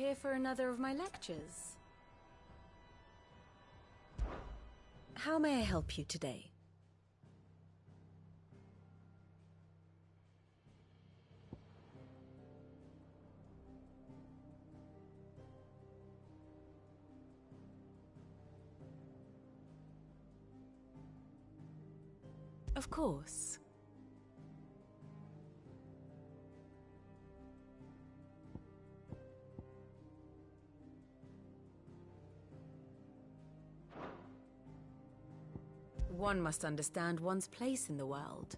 here for another of my lectures? How may I help you today? Of course. One must understand one's place in the world.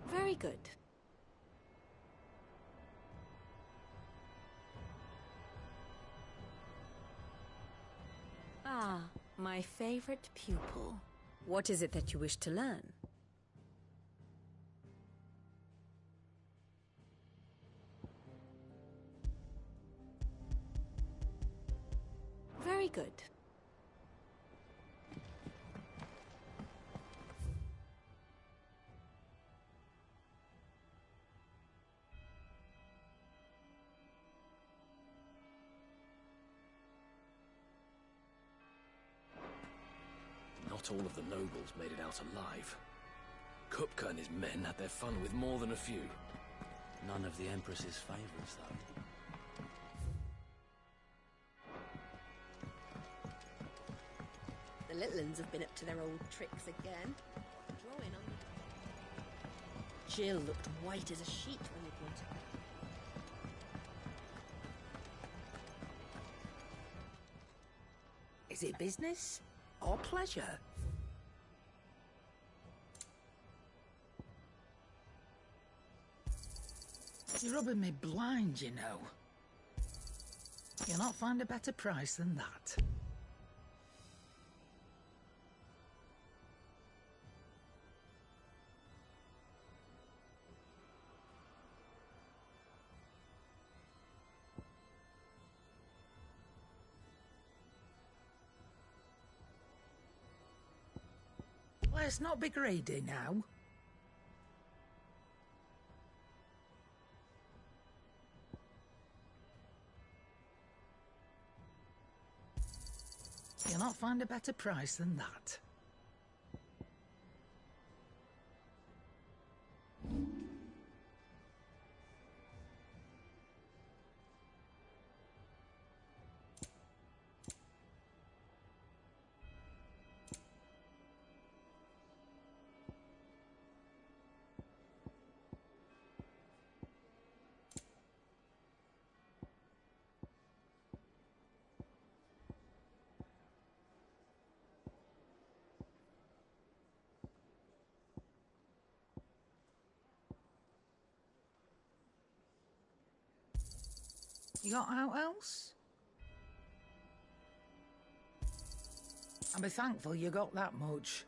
Very good. Ah, my favorite pupil. What is it that you wish to learn? Very good. Not all of the nobles made it out alive. Kupka and his men had their fun with more than a few. None of the Empress's favorites, though. The little uns have been up to their old tricks again. Drawing on. Jill looked white as a sheet when we brought her. Is it business or pleasure? You're rubbing me blind, you know. You'll not find a better price than that. Let's not be greedy now. You'll not find a better price than that. You got out else? I'll be thankful you got that much.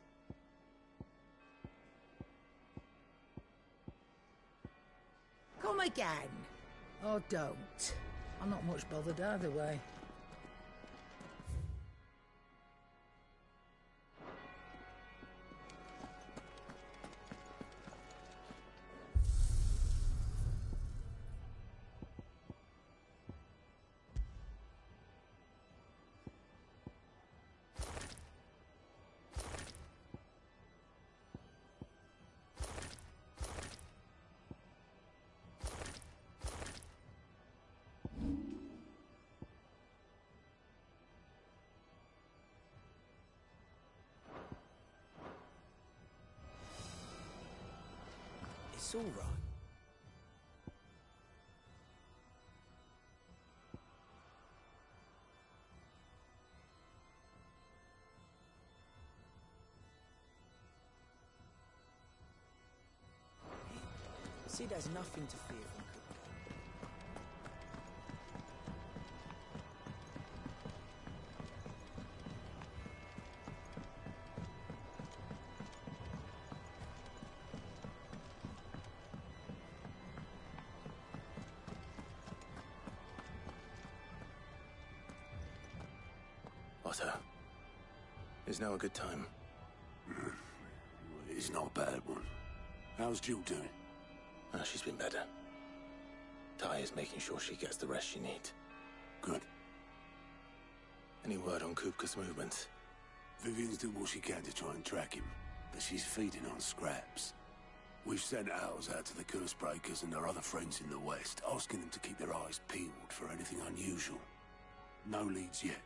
Come again. Or don't. I'm not much bothered either way. It's all right. See, there's nothing to fear from Kupka. Otto. Is now a good time? It's not a bad one. How's Jill doing? Oh, she's been better. Ty is making sure she gets the rest she needs. Good. Any word on Kupka's movements? Vivian's doing what she can to try and track him, but she's feeding on scraps. We've sent ours out to the Cursebreakers and their other friends in the West, asking them to keep their eyes peeled for anything unusual. No leads yet,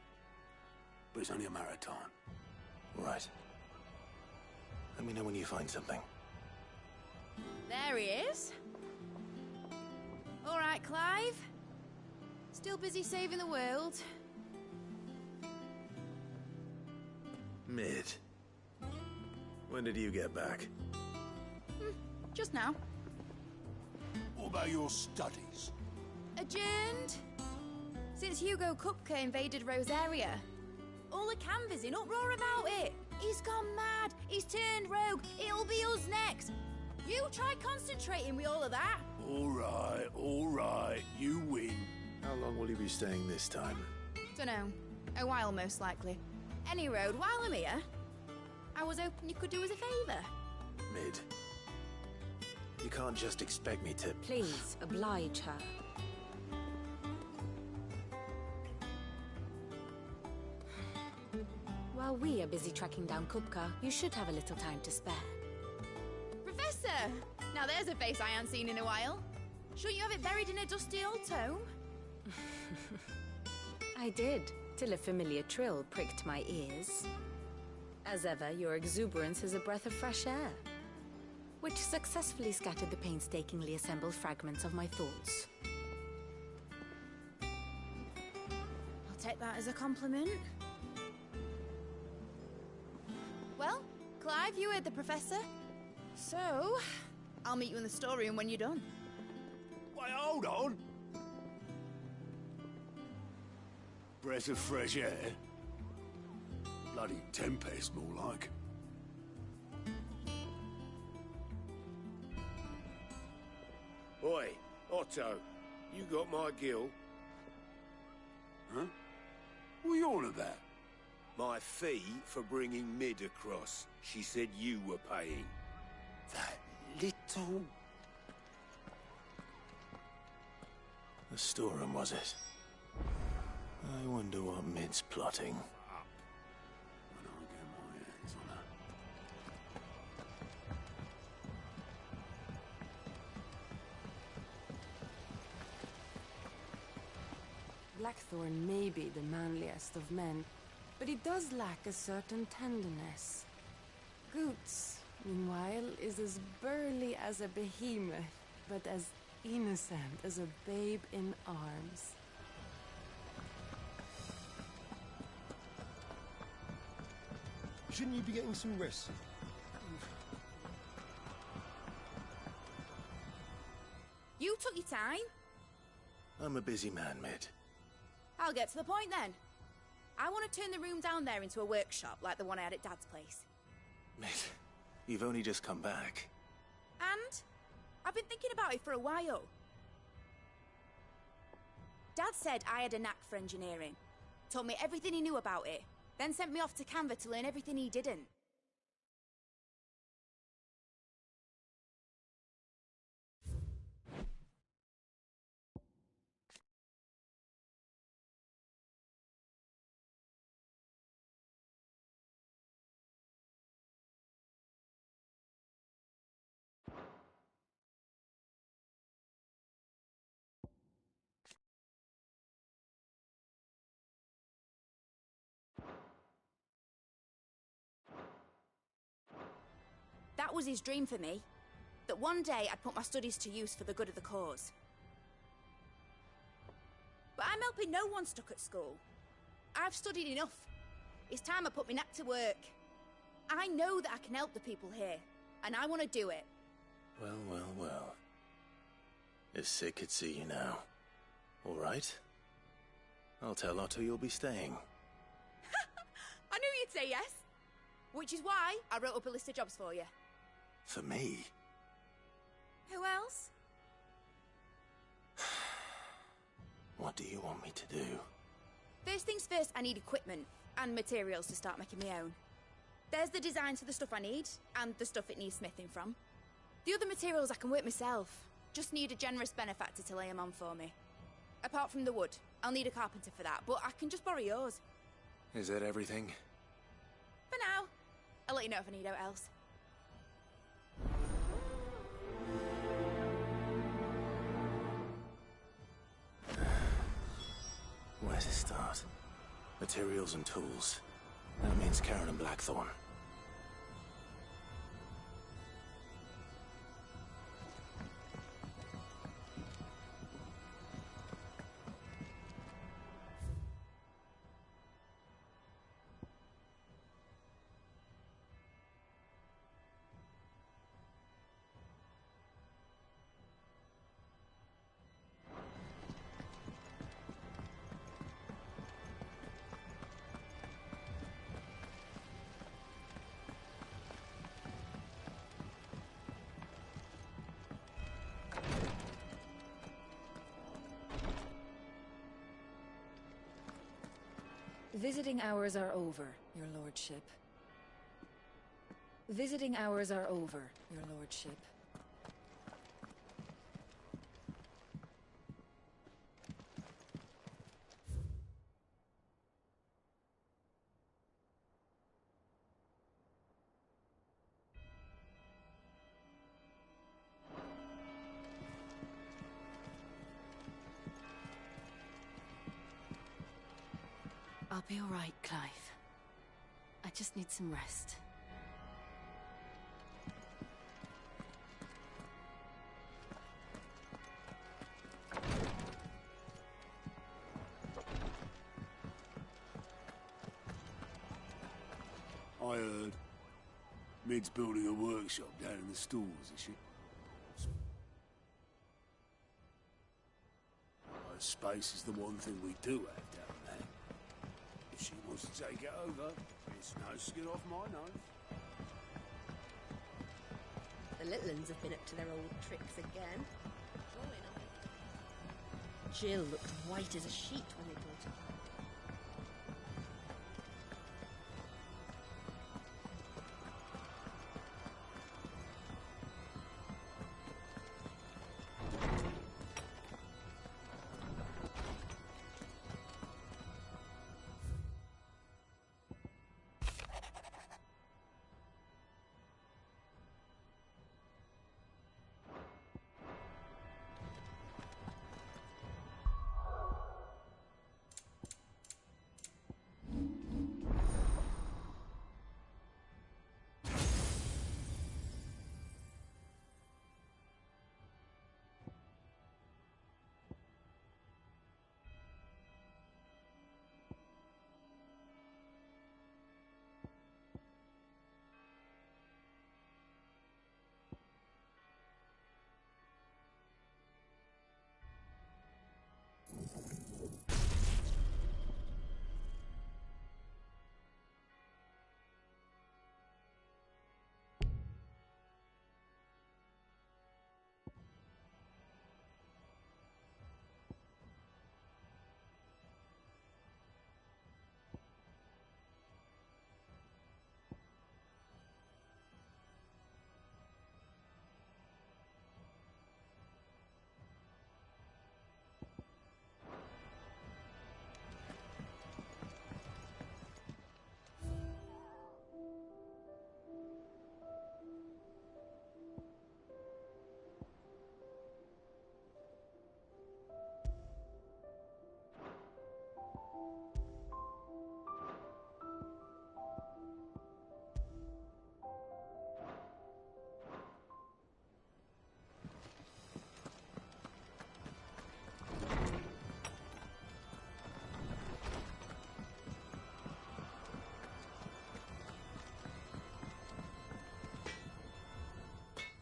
but it's only a matter of time. Right. Let me know when you find something. There he is. All right, Clive. Still busy saving the world. Mid. When did you get back? Just now. What about your studies? Adjourned. Since Hugo Kupka invaded Rosaria. All the canvas in uproar about it. He's gone mad. He's turned rogue. It'll be us next. You try concentrating with all of that. All right, you win. How long will you be staying this time? Dunno. A while, most likely. Any road, while I'm here, I was hoping you could do us a favour. Mid. You can't just expect me to... Please, oblige her. While we are busy tracking down Kupka, you should have a little time to spare. Professor! Now there's a face I haven't seen in a while. Shouldn't you have it buried in a dusty old tome? I did, till a familiar trill pricked my ears. As ever, your exuberance is a breath of fresh air, which successfully scattered the painstakingly assembled fragments of my thoughts. I'll take that as a compliment. Well, Clive, you heard the Professor. So, I'll meet you in the storeroom when you're done. Wait, hold on. Breath of fresh air? Bloody tempest, more like. Oi, Otto, you got my gill? Huh? What are you on about? My fee for bringing Mid across. She said you were paying. That little... The storeroom, was it? I wonder what Mid's plotting. When I get my hands on her. Blackthorn may be the manliest of men, but he does lack a certain tenderness. Goots, meanwhile, is as burly as a behemoth, but as innocent as a babe in arms. Shouldn't you be getting some rest? You took your time. I'm a busy man, Mid. I'll get to the point then. I want to turn the room down there into a workshop like the one I had at Dad's place. Mid, you've only just come back. And I've been thinking about it for a while. Dad said I had a knack for engineering. Told me everything he knew about it. Then sent me off to Canva to learn everything he didn't. That was his dream for me. That one day I'd put my studies to use for the good of the cause. But I'm helping no one stuck at school. I've studied enough. It's time I put my knack to work. I know that I can help the people here, and I want to do it. Well, well, well. If Sid could see you now. All right. I'll tell Otto you'll be staying. I knew you'd say yes. Which is why I wrote up a list of jobs for you. For me? Who else? What do you want me to do? First things first, I need equipment. And materials to start making my own. There's the designs for the stuff I need, and the stuff it needs smithing from. The other materials I can work myself. Just need a generous benefactor to lay them on for me. Apart from the wood, I'll need a carpenter for that, but I can just borrow yours. Is that everything? For now. I'll let you know if I need out else. Where to start? Materials and tools. That means Karen and Blackthorn. Visiting hours are over, your lordship. Visiting hours are over, your lordship. I'll be all right, Clive. I just need some rest. I heard. Mid's building a workshop down in the stalls, is she? Space is the one thing we do have down there. If she wants to take it over, it's no skin off my nose. The little uns have been up to their old tricks again. Jill looked white as a sheet when they brought her home.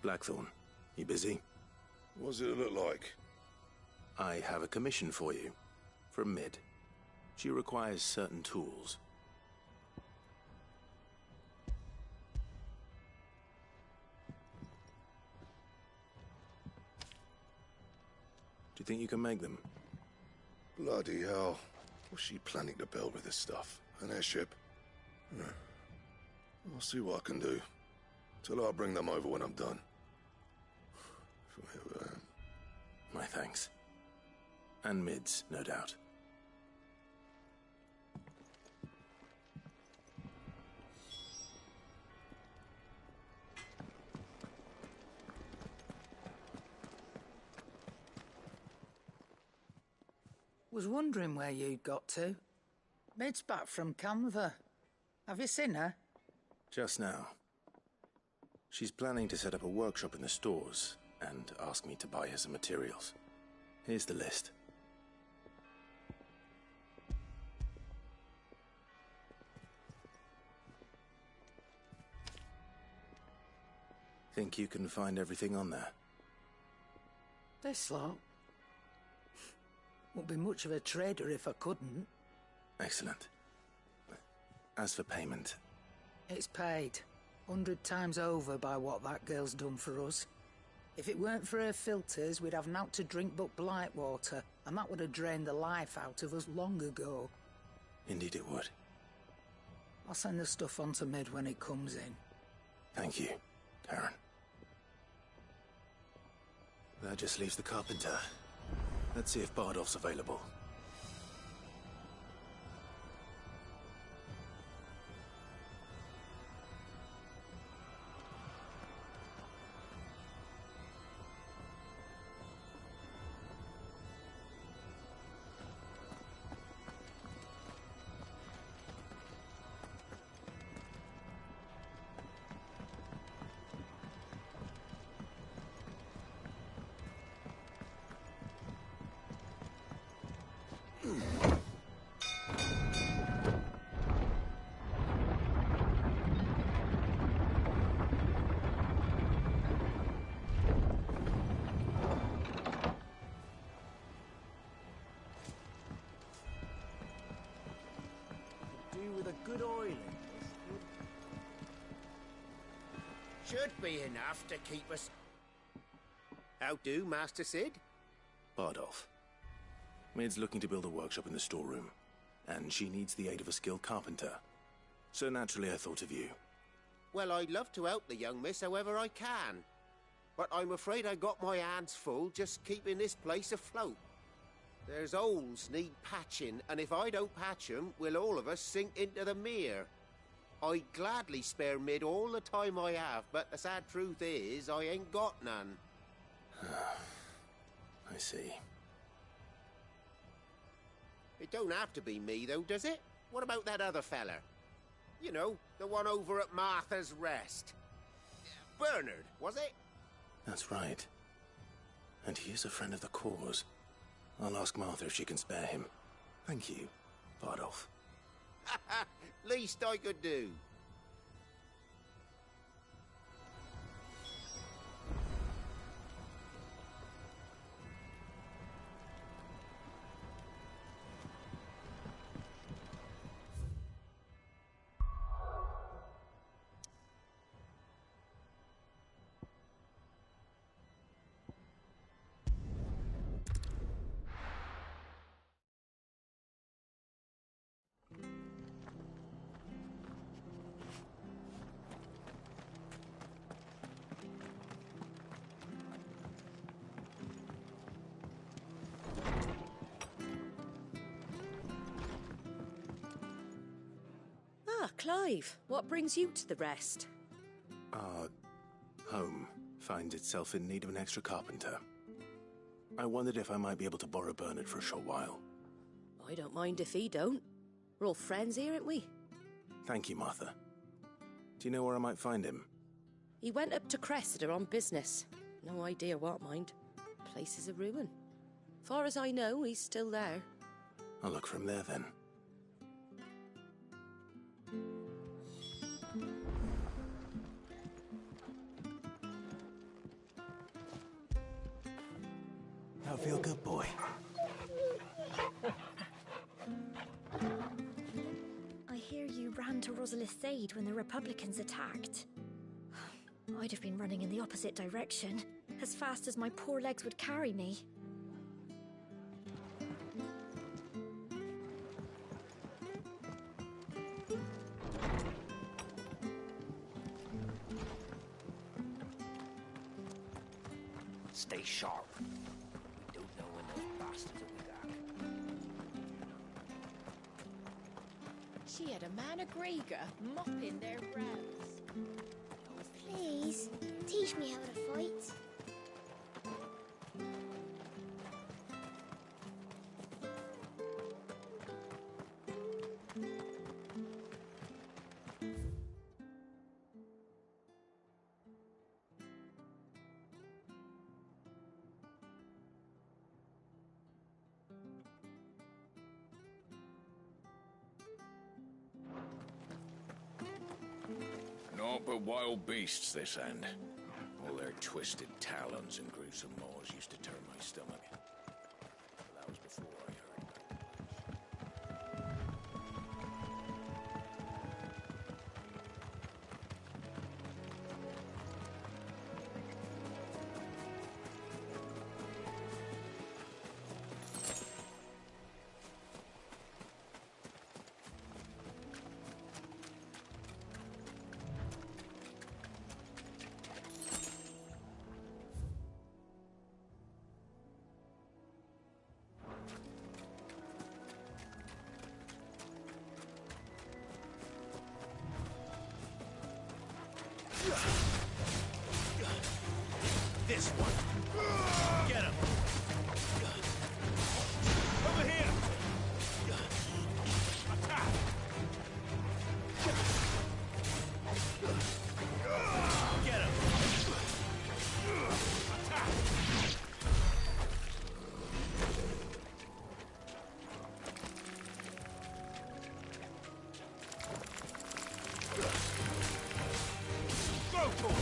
Blackthorn, you busy? What does it look like? I have a commission for you. From Mid. She requires certain tools. Do you think you can make them? Bloody hell. What's she planning to build with this stuff? An airship. I'll see what I can do. Tell her I'll bring them over when I'm done. My thanks. And Mid's, no doubt. Was wondering where you'd got to. Mid's back from Canva. Have you seen her? Just now. She's planning to set up a workshop in the stores and ask me to buy her some materials. Here's the list. Think you can find everything on there? This lot. Wouldn't be much of a trader if I couldn't. Excellent. As for payment... It's paid. 100 times over by what that girl's done for us. If it weren't for her filters, we'd have naught to drink but blight water, and that would have drained the life out of us long ago. Indeed it would. I'll send the stuff on to Mid when it comes in. Thank you, Karen. That just leaves the carpenter. Let's see if Bardolph's available. Good oil in this. Should be enough to keep us... How do, Master Sid? Bardolph. Mid's looking to build a workshop in the storeroom, and she needs the aid of a skilled carpenter. So naturally I thought of you. Well, I'd love to help the young miss however I can. But I'm afraid I got my hands full just keeping this place afloat. There's holes need patching, and if I don't patch 'em, we'll all of us sink into the mere. I'd gladly spare Mid all the time I have, but the sad truth is, I ain't got none. I see. It don't have to be me, though, does it? What about that other feller? You know, the one over at Martha's Rest. Bernard, was it? That's right. And he is a friend of the cause. I'll ask Martha if she can spare him. Thank you, Bardolph. Least I could do. Ah, Clive, what brings you to the Rest? Our home finds itself in need of an extra carpenter. I wondered if I might be able to borrow Bernard for a short while. I don't mind if he don't. We're all friends here, aren't we? Thank you, Martha. Do you know where I might find him? He went up to Cressida on business. No idea what, mind. Place is a ruin. Far as I know, he's still there. I'll look for him there, then. Now feel good, boy. I hear you ran to Rosalith's aid when the Republicans attacked. I'd have been running in the opposite direction, as fast as my poor legs would carry me. stay sharp. We don't know when those bastards will be back. She had a man of Grieger mopping their brows. Please, teach me how to fight. Naught but wild beasts, this end. All their twisted talons and gruesome maws used to turn my stomach. But that was before I heard about it. This one. Get him. Over here. Attack. Get him. Attack. Go for it.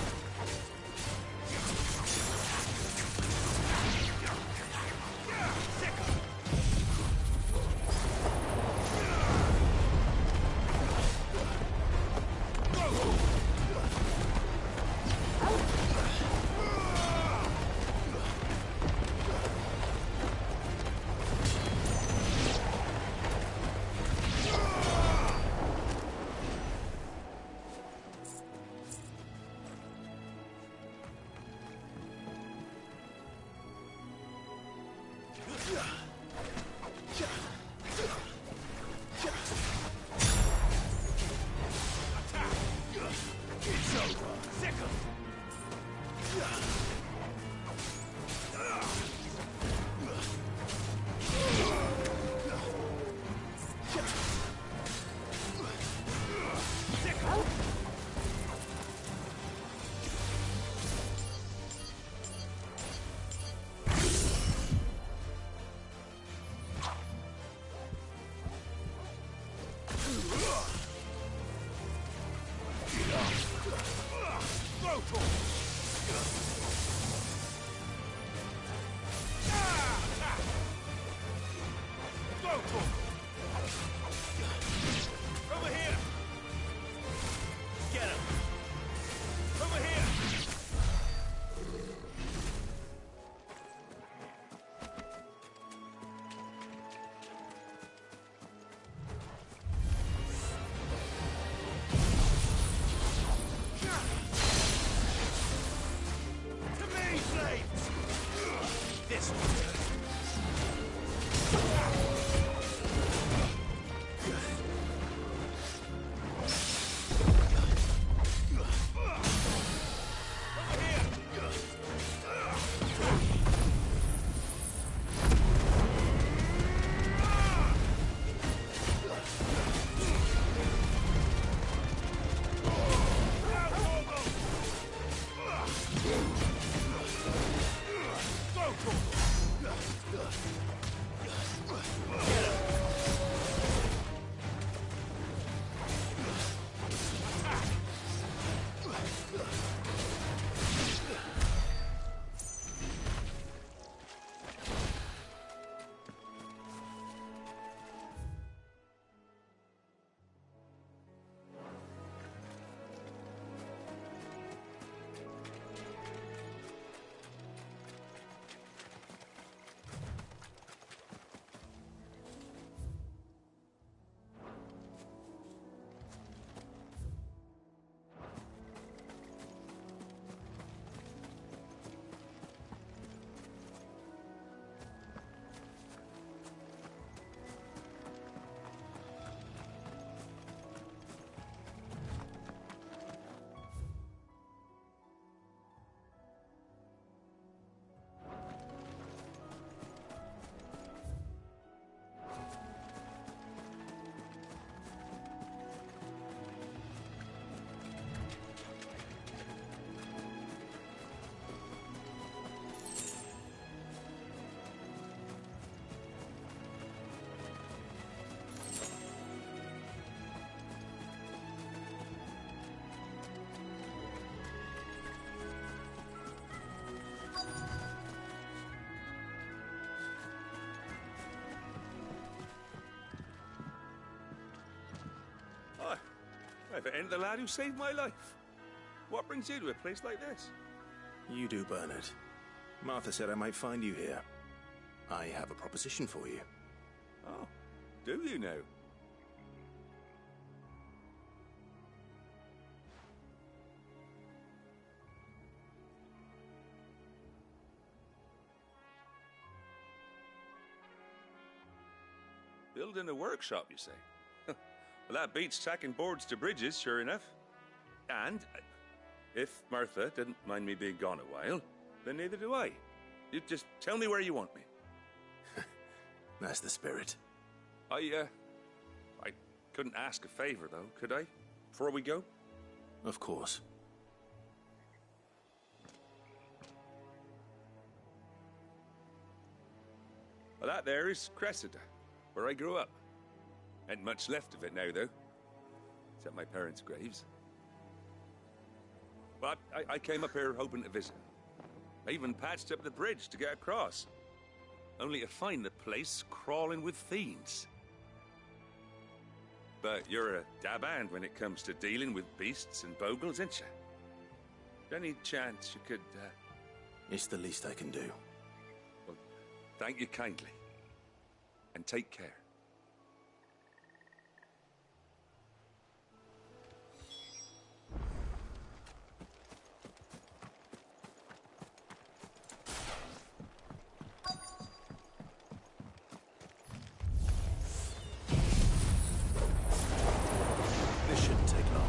If it ain't the lad who saved my life. What brings you to a place like this? You do, Bernard. Martha said I might find you here. I have a proposition for you. Oh, do you now? Building a workshop, you say? Well, that beats tacking boards to bridges, sure enough. And if Martha didn't mind me being gone a while, then neither do I. You just tell me where you want me. That's the spirit. I couldn't ask a favor, though, could I? Before we go? Of course. Well, that there is Cressida, where I grew up. Ain't much left of it now, though. Except my parents' graves. But I came up here hoping to visit. I even patched up the bridge to get across. Only to find the place crawling with fiends. But you're a dab hand when it comes to dealing with beasts and bogles, ain't you? Any chance you could, It's the least I can do. Well, thank you kindly. And take care. This shouldn't take long.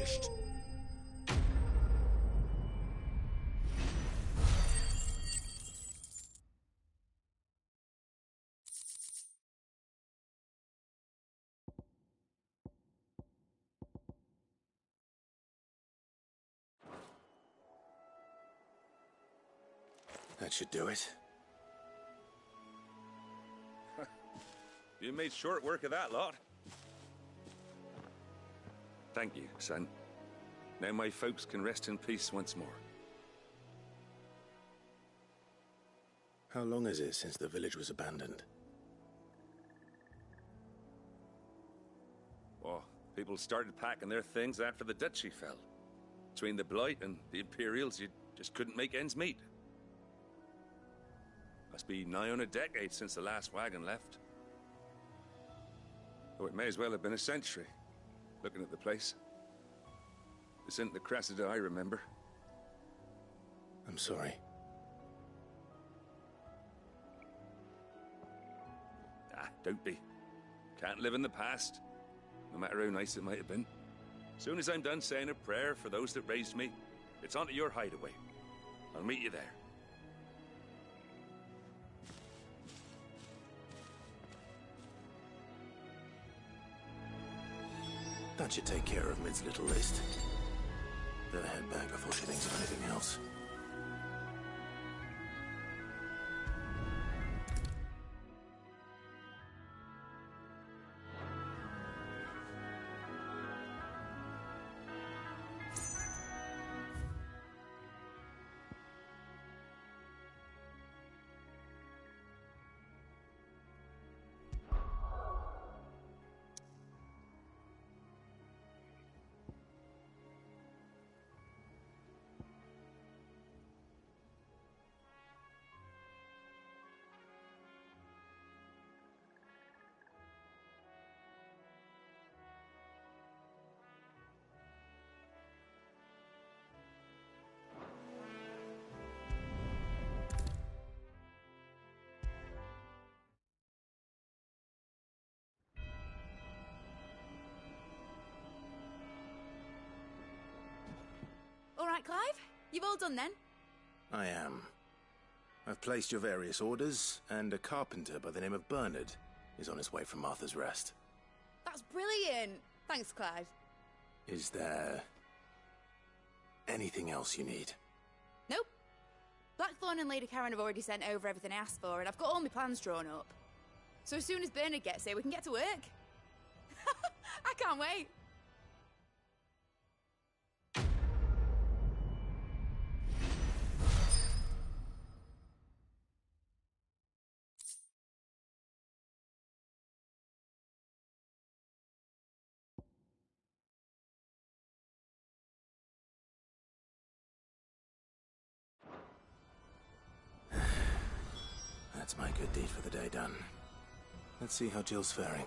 finished. That should do it. You made short work of that lot. Thank you, son. Now my folks can rest in peace once more. How long is it since the village was abandoned? Oh, people started packing their things after the duchy fell. Between the Blight and the Imperials, you just couldn't make ends meet. Must be nigh on a decade since the last wagon left. Oh, it may as well have been a century, looking at the place. This isn't the Cressida I remember. I'm sorry. Ah, don't be. Can't live in the past, no matter how nice it might have been. Soon as I'm done saying a prayer for those that raised me, it's on to your hideaway. I'll meet you there. That should take care of Mid's little list. Better head back before she thinks of anything else. All right, Clive? You've all done then? I am. I've placed your various orders, and a carpenter by the name of Bernard is on his way from Martha's Rest. That's brilliant! Thanks, Clive. Is there anything else you need? Nope. Blackthorn and Lady Karen have already sent over everything I asked for, and I've got all my plans drawn up. So as soon as Bernard gets here, we can get to work. I can't wait. That's my good deed for the day done. Let's see how Jill's faring.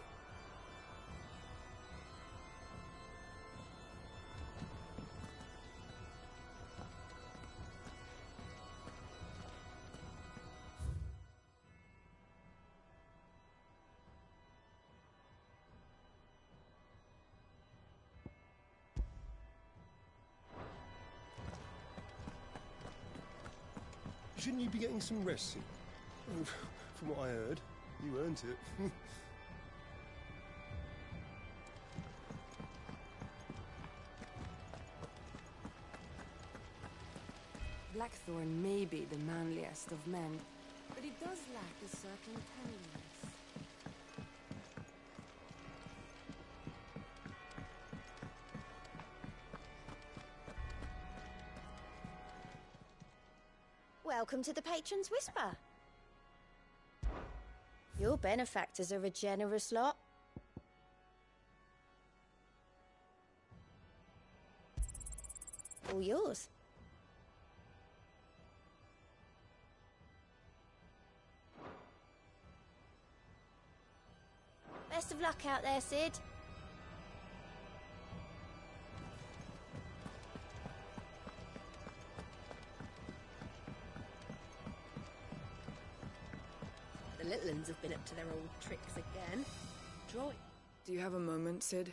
Shouldn't you be getting some rest soon? From what I heard, you earned it. Blackthorn may be the manliest of men, but he does lack a certain tenderness. Welcome to the Patron's Whisper. Your benefactors are a generous lot. All yours. Best of luck out there, Sid. The little uns have been up to their old tricks again. Draw it. Do you have a moment, Sid?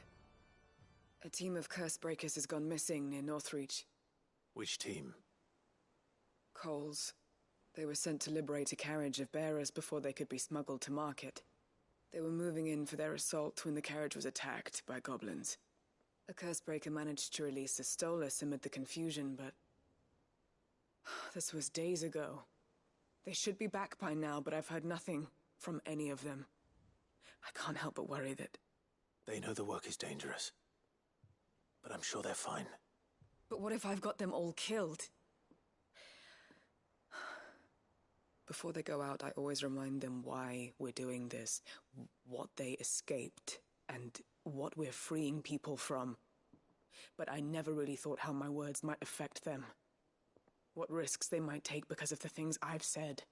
A team of curse breakers has gone missing near Northreach. Which team? Coles. They were sent to liberate a carriage of bearers before they could be smuggled to market. They were moving in for their assault when the carriage was attacked by goblins. A cursebreaker managed to release a Stolas amid the confusion, but... this was days ago. They should be back by now, but I've heard nothing from any of them. I can't help but worry that... They know the work is dangerous. But I'm sure they're fine. But what if I've got them all killed? Before they go out, I always remind them why we're doing this, what they escaped, and what we're freeing people from. But I never really thought how my words might affect them. What risks they might take because of the things I've said.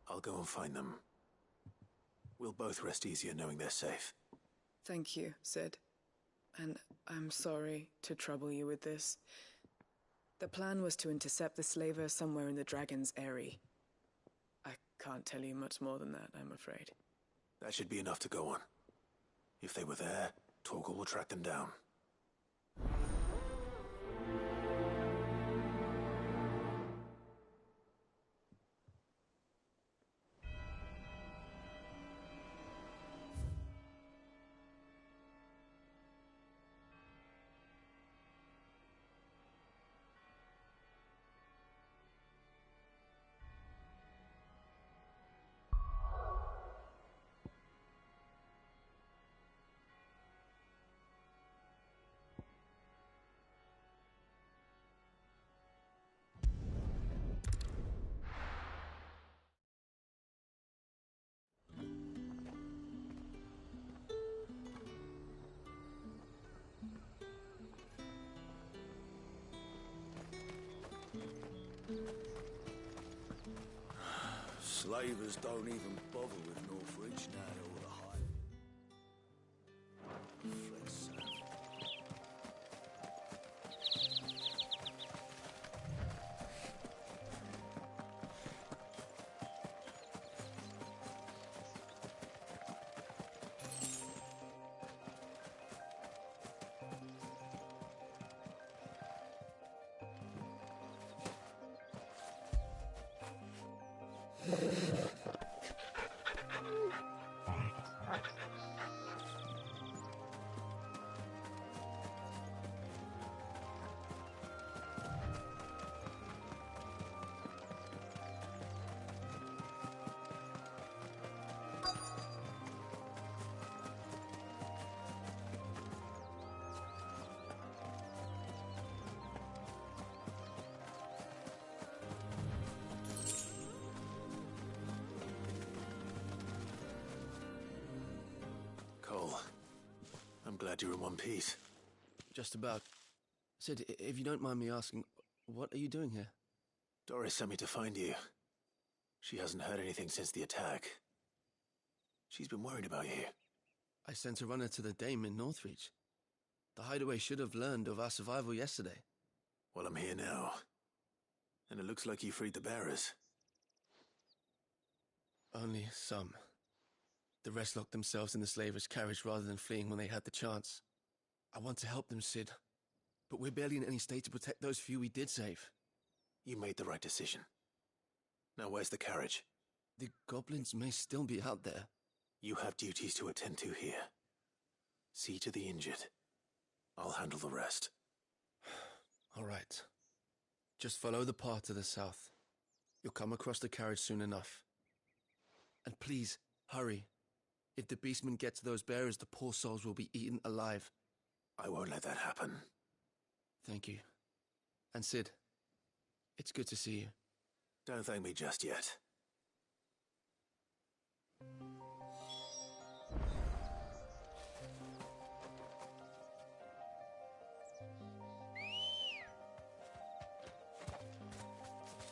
I'll go and find them. We'll both rest easier knowing they're safe. Thank you, Sid. And I'm sorry to trouble you with this. The plan was to intercept the slaver somewhere in the Dragon's Eyrie. I can't tell you much more than that, I'm afraid. That should be enough to go on. If they were there, Torgal will track them down. Slavers don't even bother with Northreach now they're all the hype. Fred Sam. Cole, I'm glad you're in one piece. Just about. Sid, if you don't mind me asking, what are you doing here? Doris sent me to find you. She hasn't heard anything since the attack. She's been worried about you. I sent a runner to the Dame in Northreach. The hideaway should have learned of our survival yesterday. Well, I'm here now. And it looks like you freed the bearers. Only some. The rest locked themselves in the slaver's carriage rather than fleeing when they had the chance. I want to help them, Sid. But we're barely in any state to protect those few we did save. You made the right decision. Now where's the carriage? The goblins may still be out there. You have duties to attend to here. See to the injured. I'll handle the rest. All right. Just follow the path to the south. You'll come across the carriage soon enough. And please, hurry. If the beastmen get to those bearers, the poor souls will be eaten alive. I won't let that happen. Thank you. And Sid, it's good to see you. Don't thank me just yet.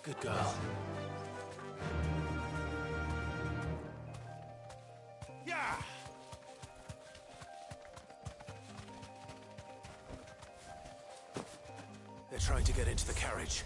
Good girl. Yeah! They're trying to get into the carriage.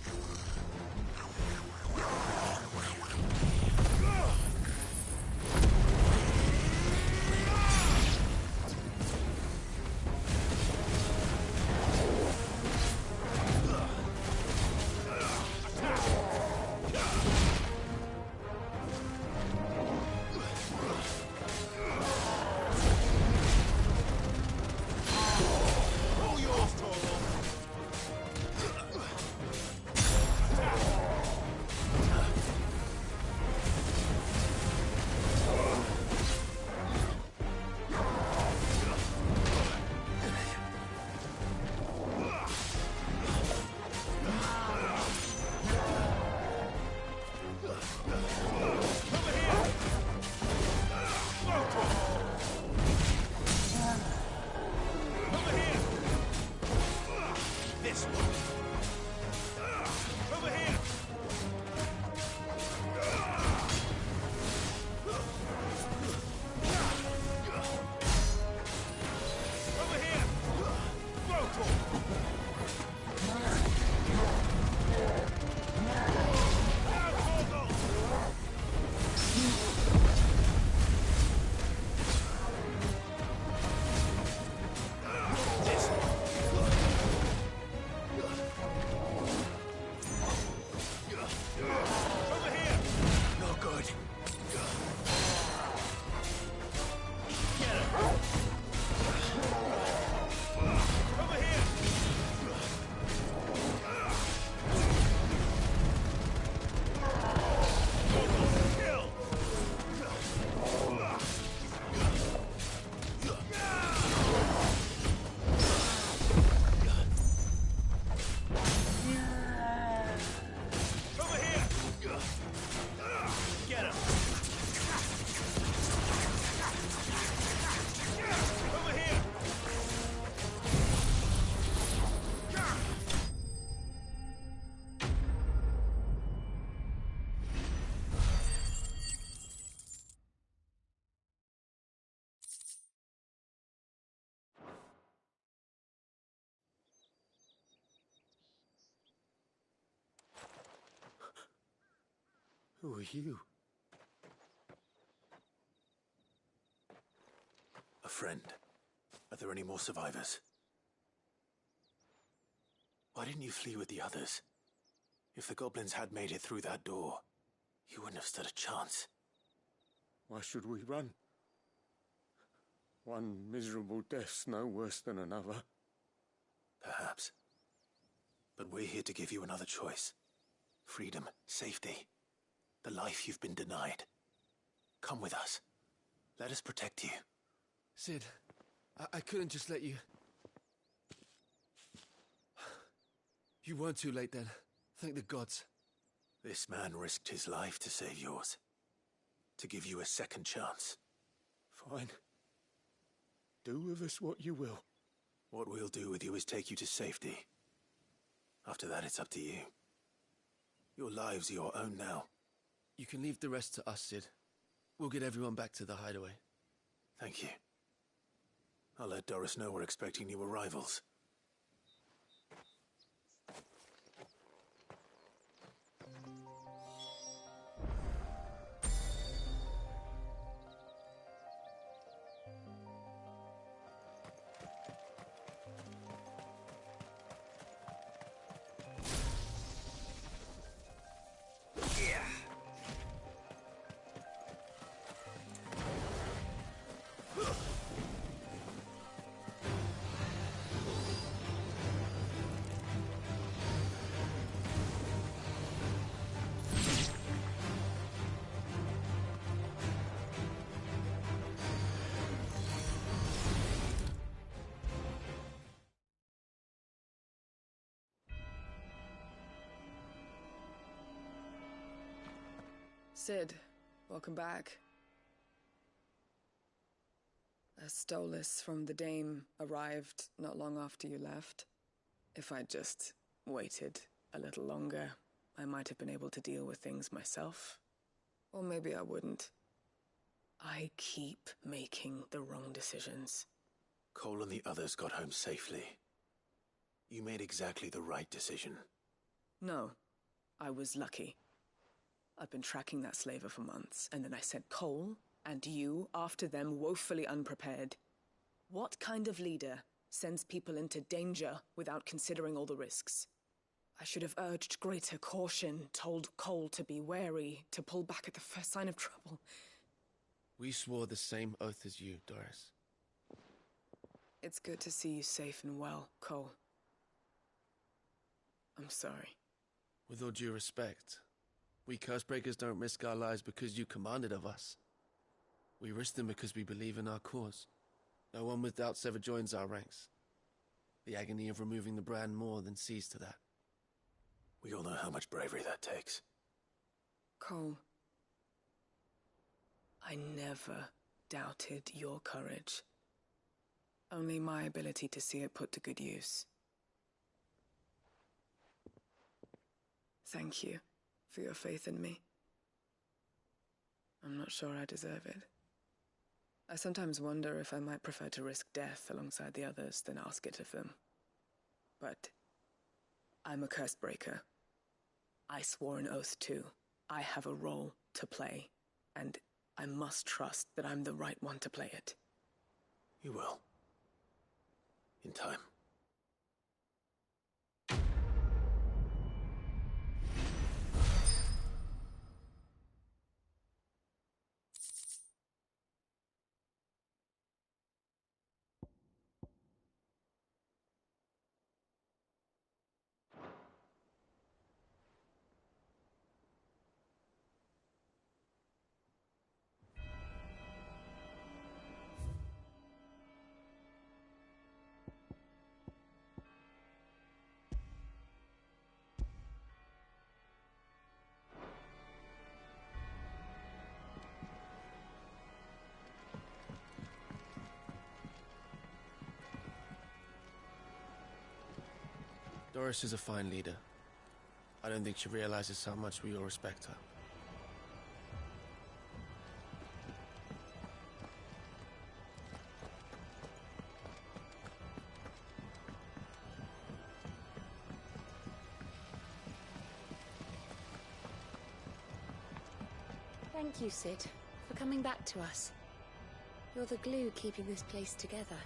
Who are you? A friend. Are there any more survivors? Why didn't you flee with the others? If the goblins had made it through that door, you wouldn't have stood a chance. Why should we run? One miserable death's no worse than another. Perhaps. But we're here to give you another choice. Freedom, safety, the life you've been denied. Come with us. Let us protect you. Sid, I couldn't just let you... You weren't too late then. Thank the gods. This man risked his life to save yours. To give you a second chance. Fine. Do with us what you will. What we'll do with you is take you to safety. After that, it's up to you. Your lives are your own now. You can leave the rest to us, Sid. We'll get everyone back to the hideaway. Thank you. I'll let Doris know we're expecting new arrivals. Sid, welcome back. A Stolas from the Dame arrived not long after you left. If I'd just waited a little longer, I might have been able to deal with things myself. Or maybe I wouldn't. I keep making the wrong decisions. Cole and the others got home safely. You made exactly the right decision. No, I was lucky. I've been tracking that slaver for months, and then I sent Cole and you after them, woefully unprepared. What kind of leader sends people into danger without considering all the risks? I should have urged greater caution, told Cole to be wary, to pull back at the first sign of trouble. We swore the same oath as you, Doris. It's good to see you safe and well, Cole. I'm sorry. With all due respect, we Cursebreakers don't risk our lives because you commanded of us. We risk them because we believe in our cause. No one with doubts ever joins our ranks. The agony of removing the brand more than sees to that. We all know how much bravery that takes. Cole, I never doubted your courage. Only my ability to see it put to good use. Thank you for your faith in me. I'm not sure I deserve it. I sometimes wonder if I might prefer to risk death alongside the others than ask it of them. But I'm a Cursebreaker. I swore an oath too. I have a role to play, and I must trust that I'm the right one to play it. You will. In time. Doris is a fine leader. I don't think she realizes how much we all respect her. Thank you, Sid, for coming back to us. You're the glue keeping this place together.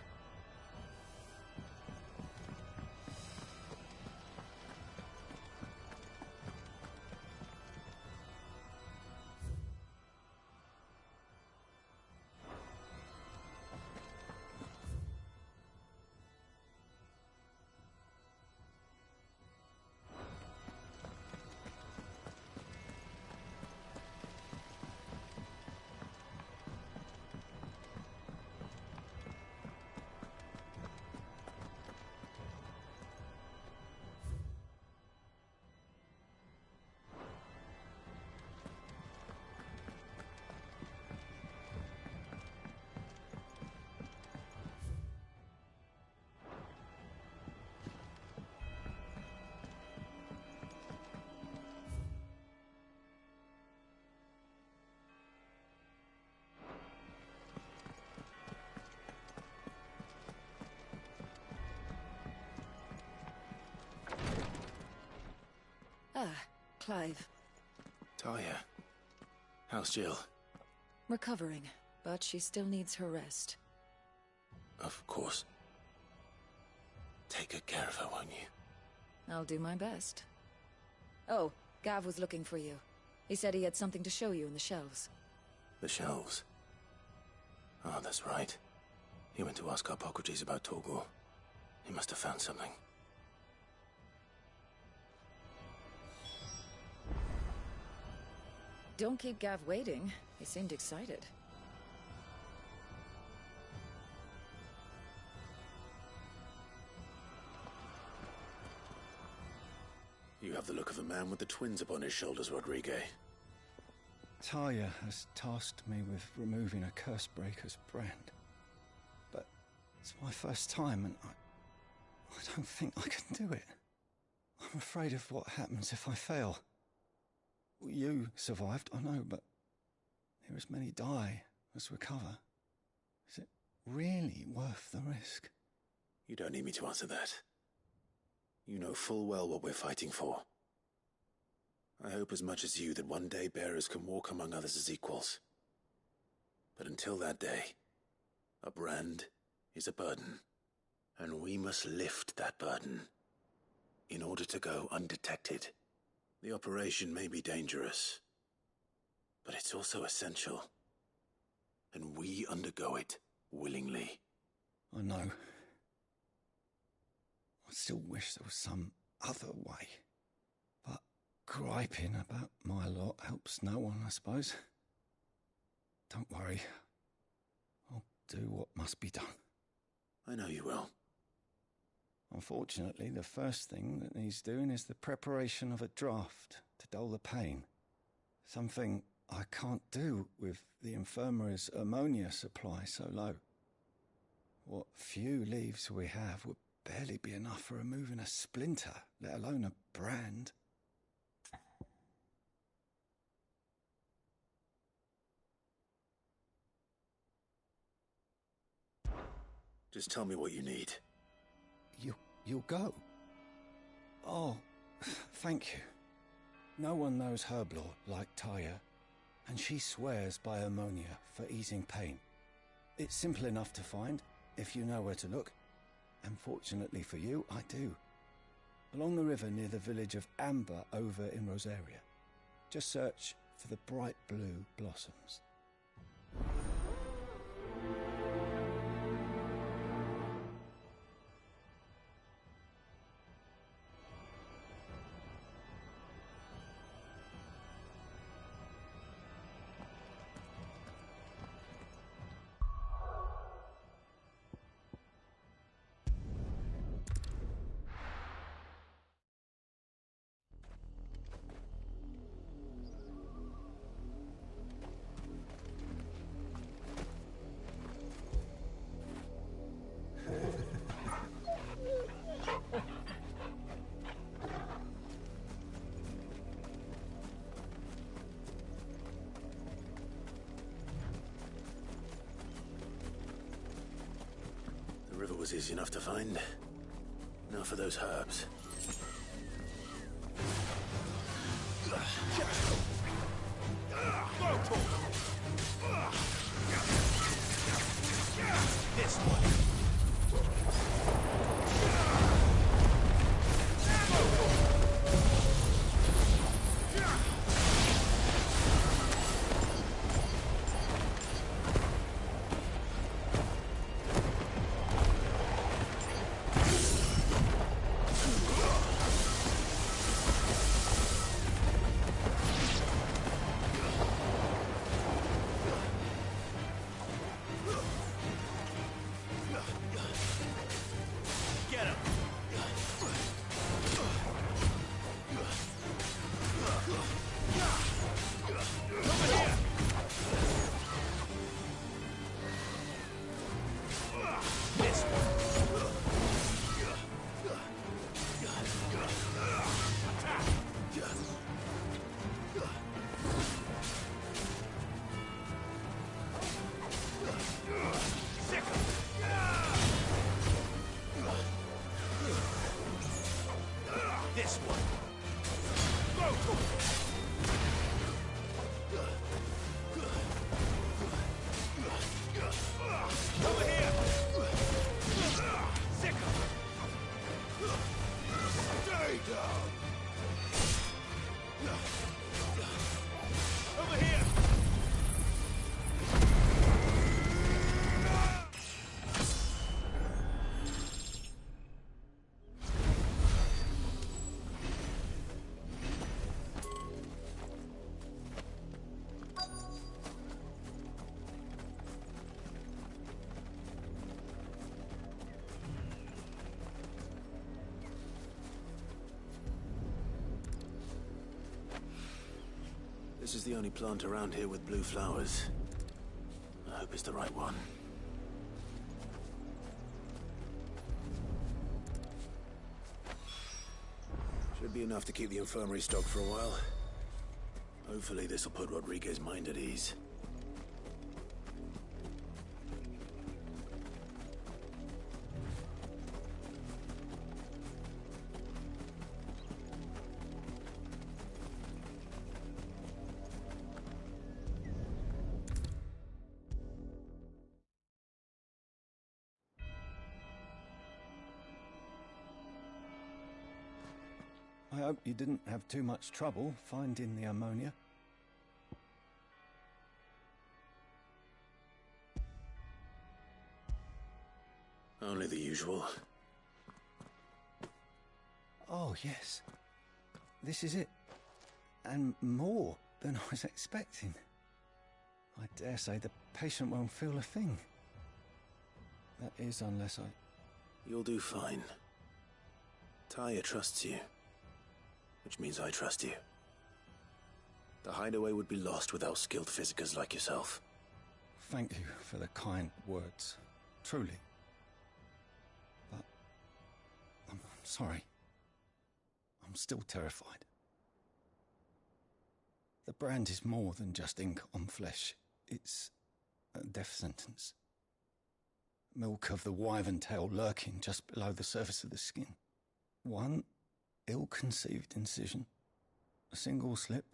Ah, Clive. Talia. How's Jill? Recovering, but she still needs her rest. Of course. Take good care of her, won't you? I'll do my best. Oh, Gav was looking for you. He said he had something to show you in the shelves. The shelves? Oh, that's right. He went to ask Harpocrates about Torgor. He must have found something. Don't keep Gav waiting. He seemed excited. You have the look of a man with the twins upon his shoulders, Rodrigue. Talia has tasked me with removing a Cursebreaker's brand. But it's my first time, and I don't think I can do it. I'm afraid of what happens if I fail. You survived, I know, but near as many die as recover. Is it really worth the risk? You don't need me to answer that. You know full well what we're fighting for. I hope as much as you that one day bearers can walk among others as equals. But until that day, a brand is a burden, and we must lift that burden in order to go undetected. The operation may be dangerous, but it's also essential, and we undergo it willingly. I know. I still wish there was some other way. But griping about my lot helps no one, I suppose. Don't worry. I'll do what must be done. I know you will. Unfortunately, the first thing that needs doing is the preparation of a draft to dull the pain. Something I can't do with the infirmary's ammonia supply so low. What few leaves we have would barely be enough for removing a splinter, let alone a brand. Just tell me what you need. You'll go? Oh, thank you. No one knows Herblore like Taya, and she swears by ammonia for easing pain. It's simple enough to find, if you know where to look. And fortunately for you, I do. Along the river near the village of Amber over in Rosaria. Just search for the bright blue blossoms. The river was easy enough to find. Now for those herbs. This one. This one. Over here. Sick. Stay down. Over here. This is the only plant around here with blue flowers. I hope it's the right one. Should be enough to keep the infirmary stocked for a while. Hopefully this'll put Rodriguez's mind at ease. I hope you didn't have too much trouble finding the ammonia. Only the usual. Oh, yes. This is it. And more than I was expecting. I dare say the patient won't feel a thing. That is, unless I... You'll do fine. Taya trusts you. Which means I trust you. The hideaway would be lost without skilled physicers like yourself. Thank you for the kind words. Truly. But... I'm sorry. I'm still terrified. The brand is more than just ink on flesh. It's a death sentence. Milk of the wyvern tail lurking just below the surface of the skin. One ill-conceived incision, a single slip,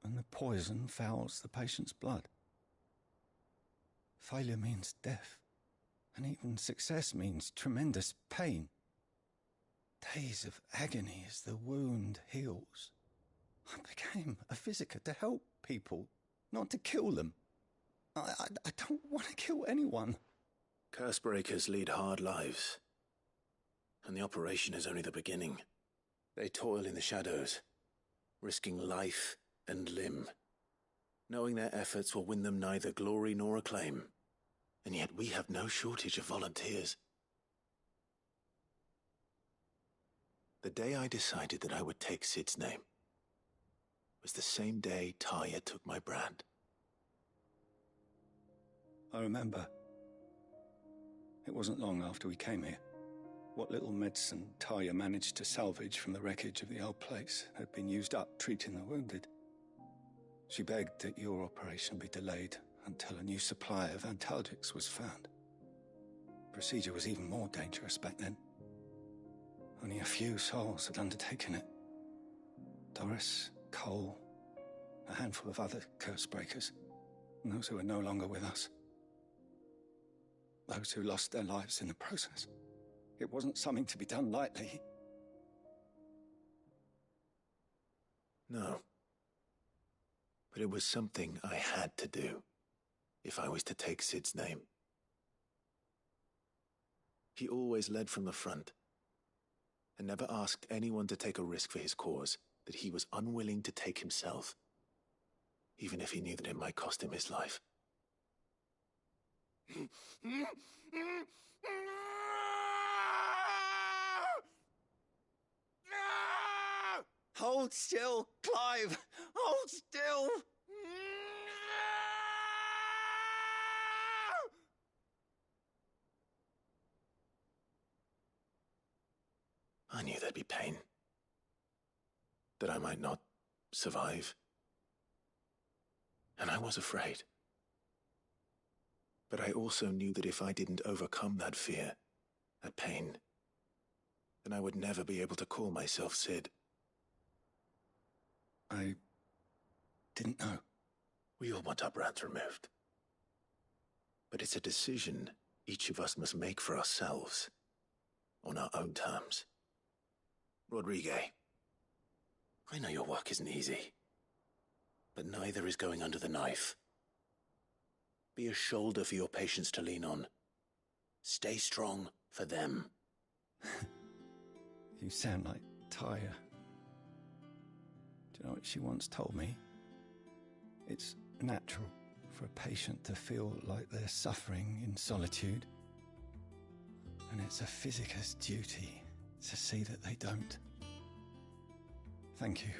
and the poison fouls the patient's blood. Failure means death, and even success means tremendous pain. Days of agony as the wound heals. I became a physiker to help people, not to kill them. I don't want to kill anyone. Cursebreakers lead hard lives, and the operation is only the beginning. They toil in the shadows, risking life and limb, knowing their efforts will win them neither glory nor acclaim. And yet we have no shortage of volunteers. The day I decided that I would take Sid's name was the same day Taya took my brand. I remember. It wasn't long after we came here. What little medicine Taya managed to salvage from the wreckage of the old place had been used up treating the wounded. She begged that your operation be delayed until a new supply of antalgics was found. Procedure was even more dangerous back then. Only a few souls had undertaken it. Doris, Cole, a handful of other cursebreakers, and those who are no longer with us. Those who lost their lives in the process. It wasn't something to be done lightly. No. But it was something I had to do, if I was to take Sid's name. He always led from the front, and never asked anyone to take a risk for his cause that he was unwilling to take himself, even if he knew that it might cost him his life. Hold still, Clive! Hold still! I knew there'd be pain. That I might not survive. And I was afraid. But I also knew that if I didn't overcome that fear, that pain, then I would never be able to call myself Sid. I didn't know. We all want our brands removed. But it's a decision each of us must make for ourselves, on our own terms. Rodriguez, I know your work isn't easy, but neither is going under the knife. Be a shoulder for your patients to lean on. Stay strong for them. You sound like Taya. Do you know what she once told me? It's natural for a patient to feel like they're suffering in solitude. And it's a physiker's duty to see that they don't. Thank you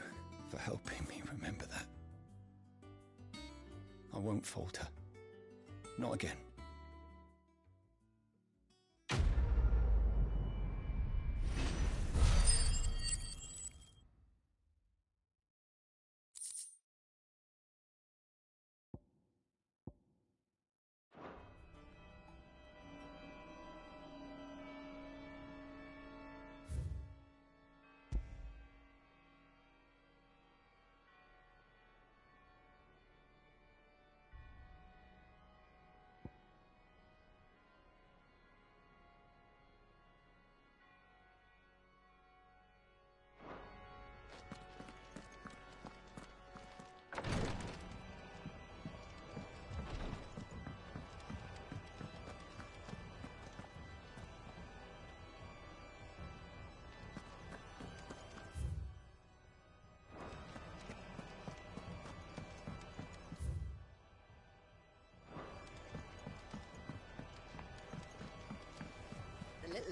for helping me remember that. I won't falter. Not again.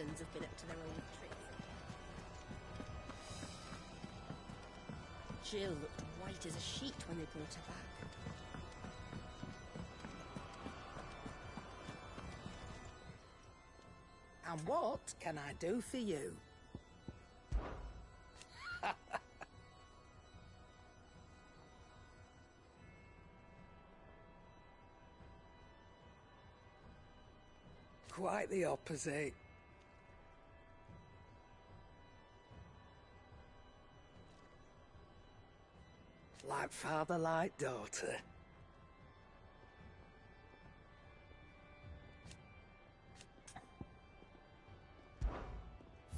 goblins have been up to their old tricks. Jill looked white as a sheet when they brought her back. And what can I do for you? Quite the opposite. Like father, like daughter.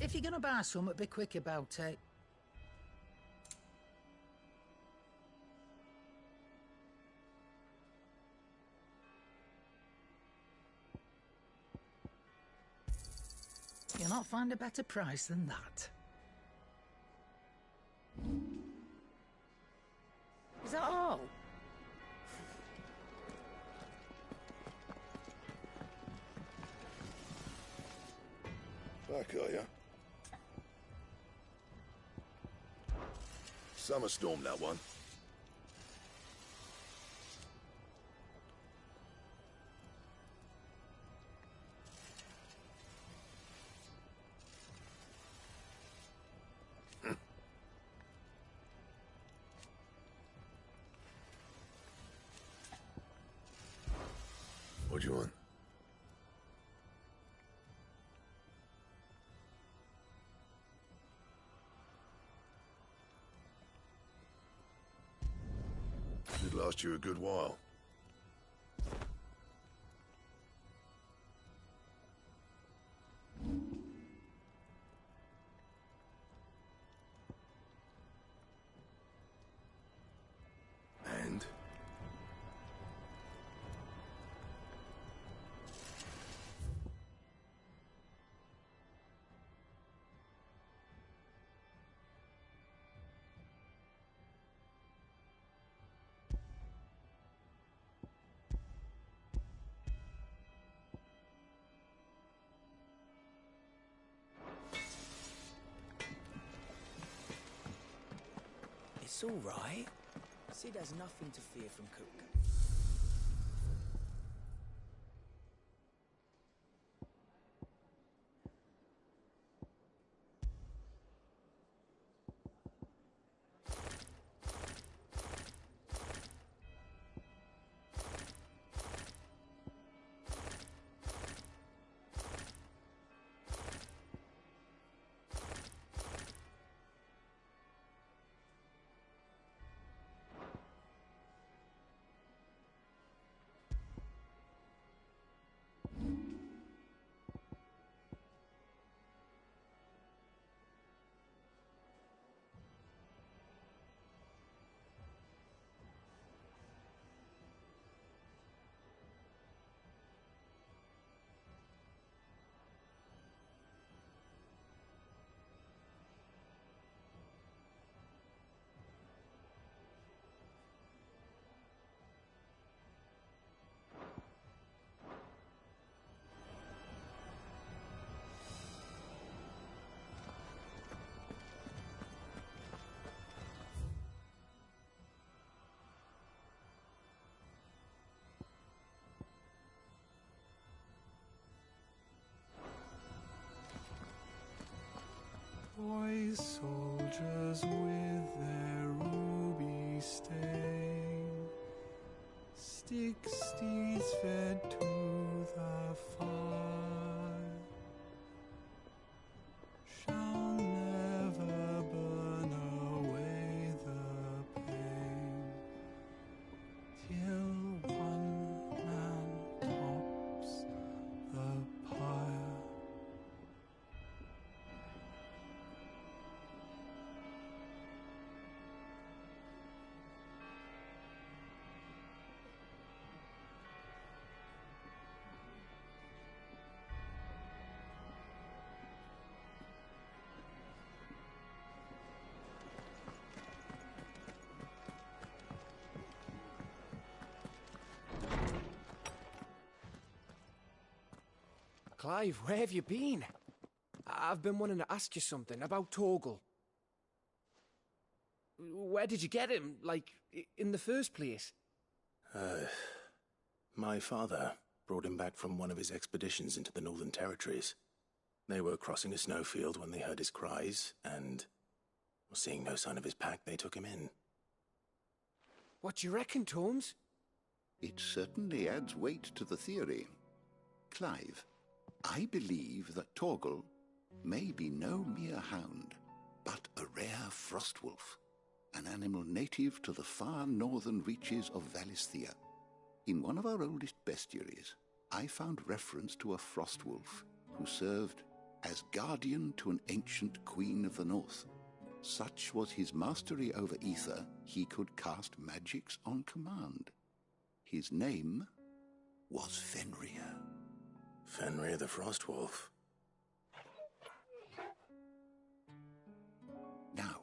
If you're gonna buy something, be quick about it. You'll not find a better price than that. Is that all? Back, are ya? Summer storm, that one. What do you want? Should last you a good while. And? It's all right. Sid has nothing to fear from Cook. Boy soldiers with their ruby stain, stick steeds fed to the fire, shall never burn away the pain, till one man tops the pyre. Clive, where have you been? I've been wanting to ask you something about Torgal. Where did you get him, like, in the first place? My father brought him back from one of his expeditions into the Northern Territories. They were crossing a snowfield when they heard his cries, and seeing no sign of his pack, they took him in. What do you reckon, Tomes? It certainly adds weight to the theory. Clive, I believe that Torgal may be no mere hound, but a rare frostwolf, an animal native to the far northern reaches of Valisthea. In one of our oldest bestiaries, I found reference to a frostwolf who served as guardian to an ancient queen of the north. Such was his mastery over ether, he could cast magics on command. His name was Fenrir. Fenrir the Frostwolf. Now,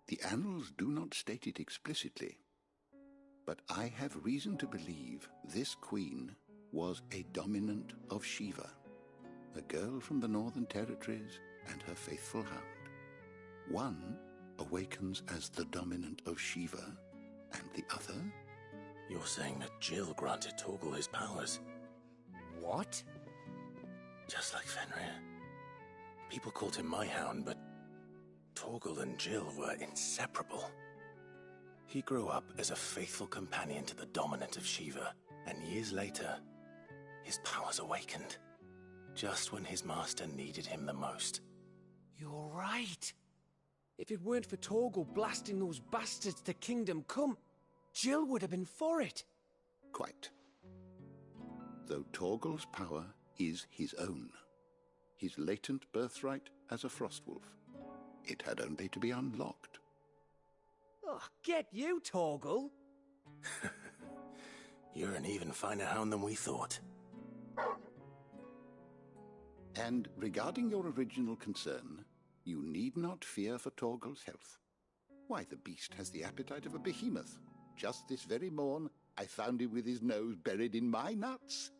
the annals do not state it explicitly, but I have reason to believe this queen was a dominant of Shiva, a girl from the Northern Territories and her faithful hound. One awakens as the dominant of Shiva, and the other... You're saying that Jill granted Torgal his powers? What? Just like Fenrir. People called him my hound, but Torgal and Jill were inseparable. He grew up as a faithful companion to the dominant of Shiva, and years later, his powers awakened, just when his master needed him the most. You're right. If it weren't for Torgal blasting those bastards to Kingdom Come, Jill would have been for it. Quite. Though Torgal's power is his own, his latent birthright as a Frostwolf, it had only to be unlocked. Oh, get you, Torgal! You're an even finer hound than we thought. And regarding your original concern, you need not fear for Torgal's health. Why, the beast has the appetite of a behemoth. Just this very morn, I found him with his nose buried in my nuts.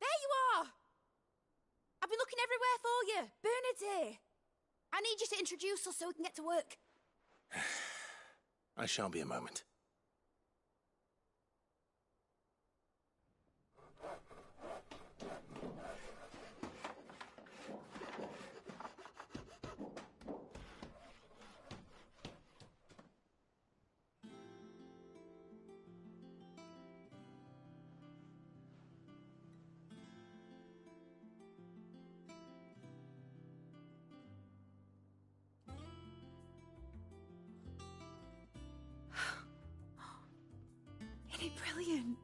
There you are! I've been looking everywhere for you. Bernard's here. I need you to introduce us so we can get to work. I shan't be a moment. Brilliant.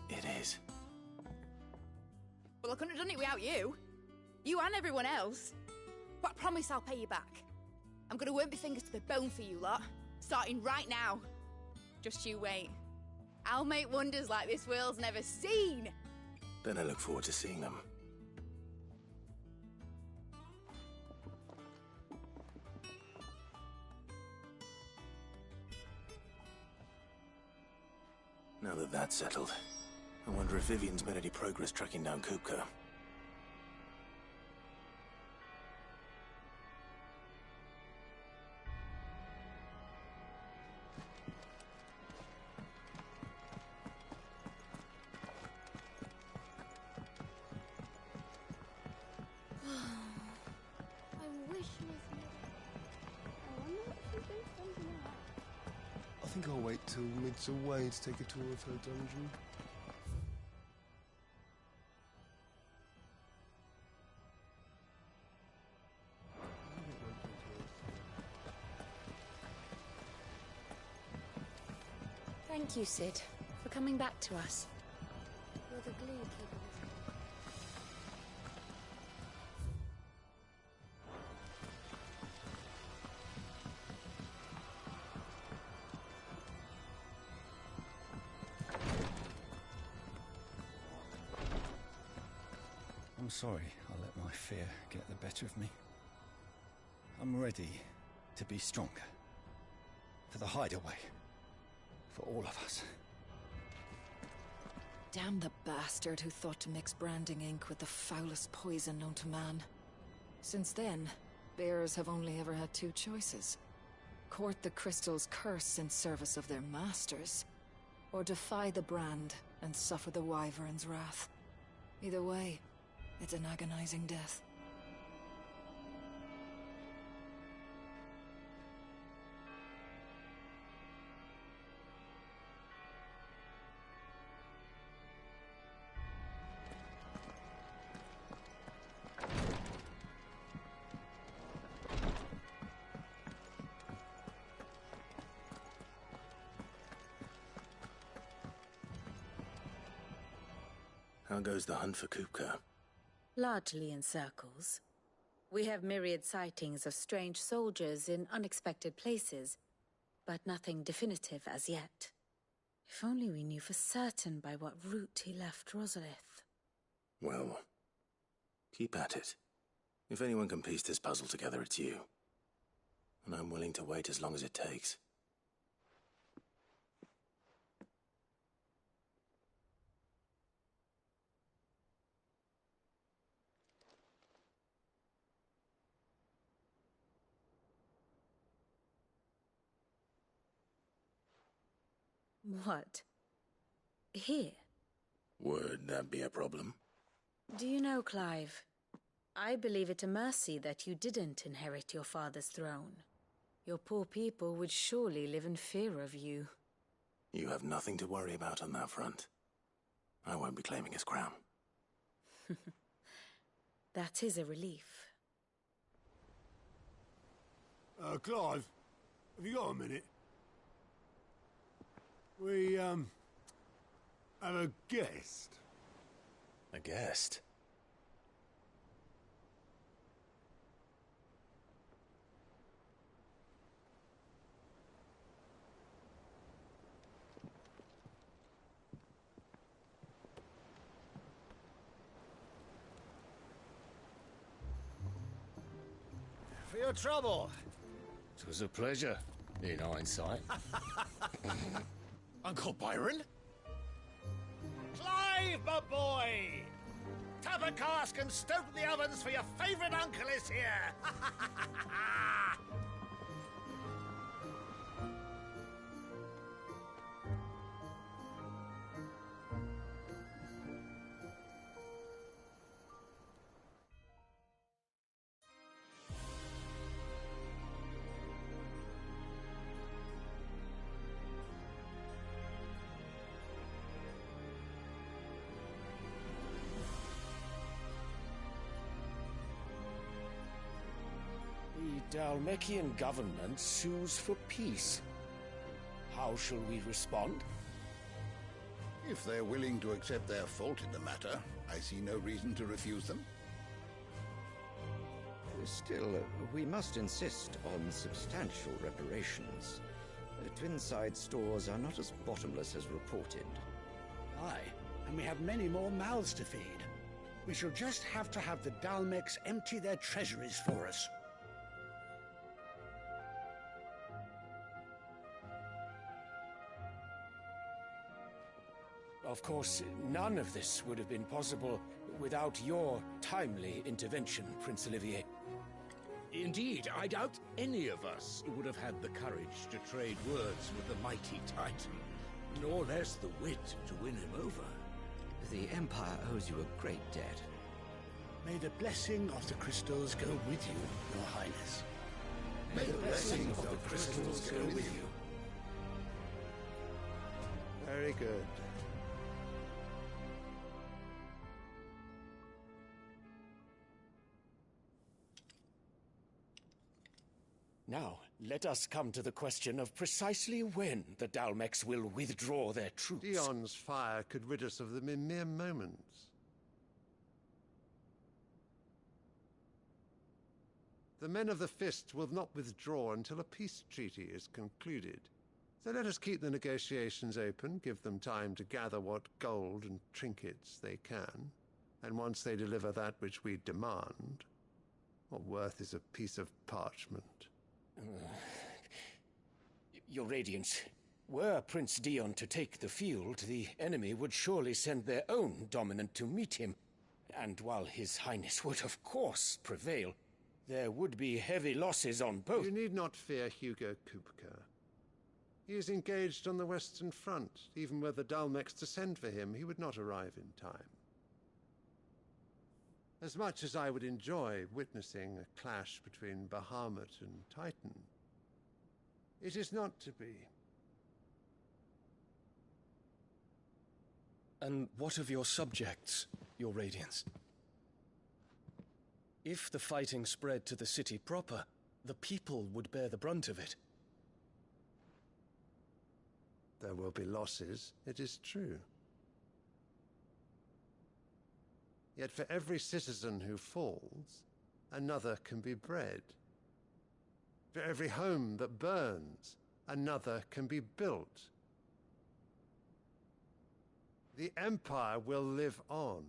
It is. Well, I couldn't have done it without you. You and everyone else. But I promise I'll pay you back. I'm gonna work my fingers to the bone for you lot. Starting right now. Just you wait. I'll make wonders like this world's never seen. Then I look forward to seeing them. Now that that's settled, I wonder if Vivian's made any progress tracking down Kupka. I wish Miss I wonder what she's been spending out. I think I'll wait till Mid's away to take a tour of her dungeon. Thank you, Sid, for coming back to us. You're the glue keeper. I'm sorry I let my fear get the better of me. I'm ready to be stronger. For the hideaway. For all of us. Damn the bastard who thought to mix branding ink with the foulest poison known to man. Since then, bearers have only ever had two choices. Court the crystal's curse in service of their masters, or defy the brand and suffer the wyvern's wrath. Either way, it's an agonizing death. How goes the hunt for Kupka? Largely in circles. We have myriad sightings of strange soldiers in unexpected places, but nothing definitive as yet. If only we knew for certain by what route he left Rosalith. Well, keep at it. If anyone can piece this puzzle together, it's you. And I'm willing to wait as long as it takes. What? Here? Would that be a problem? Do you know, Clive, I believe it a mercy that you didn't inherit your father's throne. Your poor people would surely live in fear of you. You have nothing to worry about on that front. I won't be claiming his crown. That is a relief. Clive, have you got a minute? We, have a guest. A guest? For your trouble. It was a pleasure, in hindsight. Uncle Byron? Clive, my boy! Tap a cask and stoke the ovens, for your favourite uncle is here! The Dalmekian government sues for peace. How shall we respond? If they're willing to accept their fault in the matter, I see no reason to refuse them. Still, we must insist on substantial reparations. Twinside stores are not as bottomless as reported. Aye, and we have many more mouths to feed. We shall just have to have the Dalmecs empty their treasuries for us. Of course, none of this would have been possible without your timely intervention, Prince Olivier. Indeed, I doubt any of us would have had the courage to trade words with the mighty Titan, nor less the wit to win him over. The Empire owes you a great debt. May the blessing of the crystals go with you, Your Highness. May the blessing of the crystals go with you. Very good. Now, let us come to the question of precisely when the Dalmecs will withdraw their troops. Dion's fire could rid us of them in mere moments. The men of the Fist will not withdraw until a peace treaty is concluded. So let us keep the negotiations open, give them time to gather what gold and trinkets they can, and once they deliver that which we demand, what worth is a piece of parchment? Your Radiance, Were Prince Dion to take the field, the enemy would surely send their own dominant to meet him. And while His Highness would of course prevail, there would be heavy losses on both. You need not fear Hugo Kupka. He is engaged on the Western Front. Even were the Dalmex to send for him, he would not arrive in time. As much as I would enjoy witnessing a clash between Bahamut and Titan, it is not to be. And what of your subjects, Your Radiance? If the fighting spread to the city proper, the people would bear the brunt of it. There will be losses, it is true. Yet for every citizen who falls, another can be bred. For every home that burns, another can be built. The Empire will live on.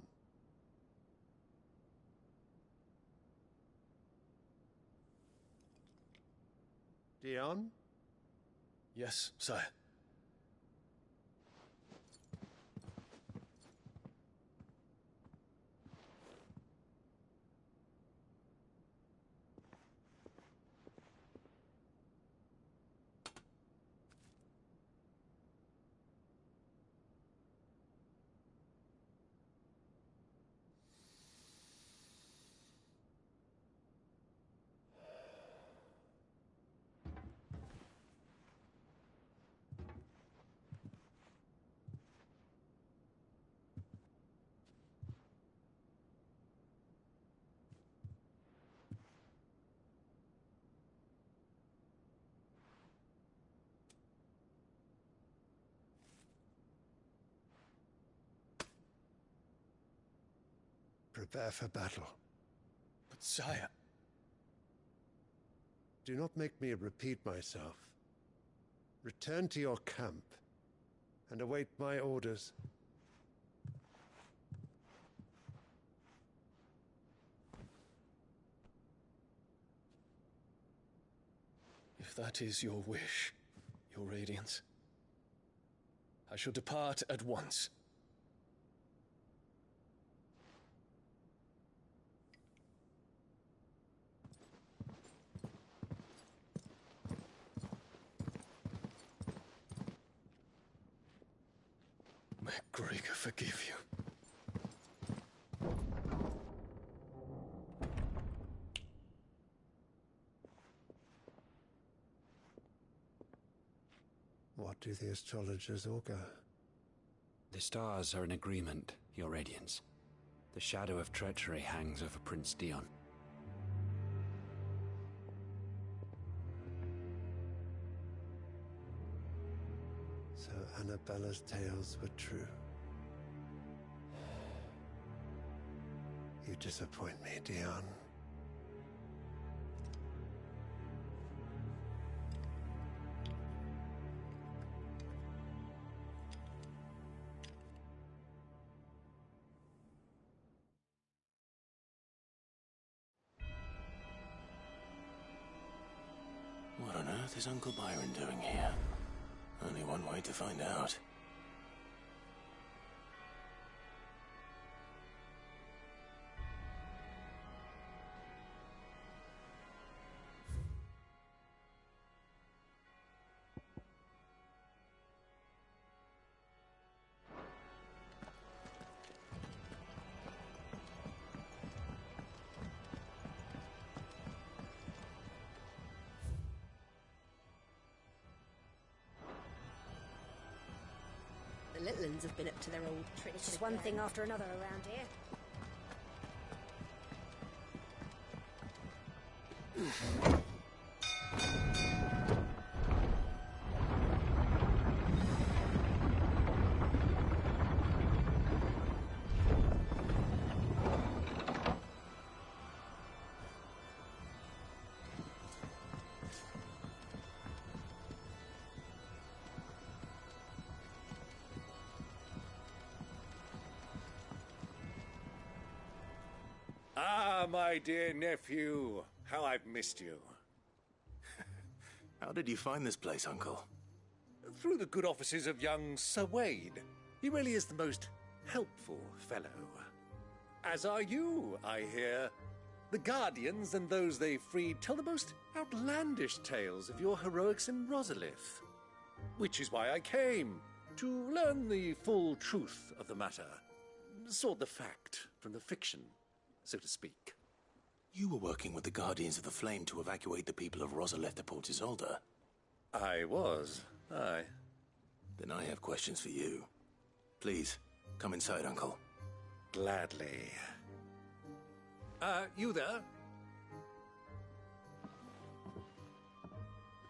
Dion? Yes, sire. Prepare for battle. But sire... Do not make me repeat myself. Return to your camp and await my orders. If that is your wish, Your Radiance, I shall depart at once. May Gregor forgive you. What do the astrologers augur? The stars are in agreement, Your Radiance. The shadow of treachery hangs over Prince Dion. So Annabella's tales were true. You disappoint me, Dion. What on earth is Uncle Byron doing here? Only one way to find out. The little uns have been up to their old tricks. It's just one thing after another around here. Ah, my dear nephew. How I've missed you. How did you find this place, Uncle? through the good offices of young Sir Wade. He really is the most helpful fellow. As are you, I hear. The Guardians and those they freed tell the most outlandish tales of your heroics in Rosalith. Which is why I came, to learn the full truth of the matter. Sort the fact from the fiction, so to speak. You were working with the Guardians of the Flame to evacuate the people of Rosalith to Port Isolde. I was, aye. Then I have questions for you. Please, come inside, Uncle. Gladly. You there?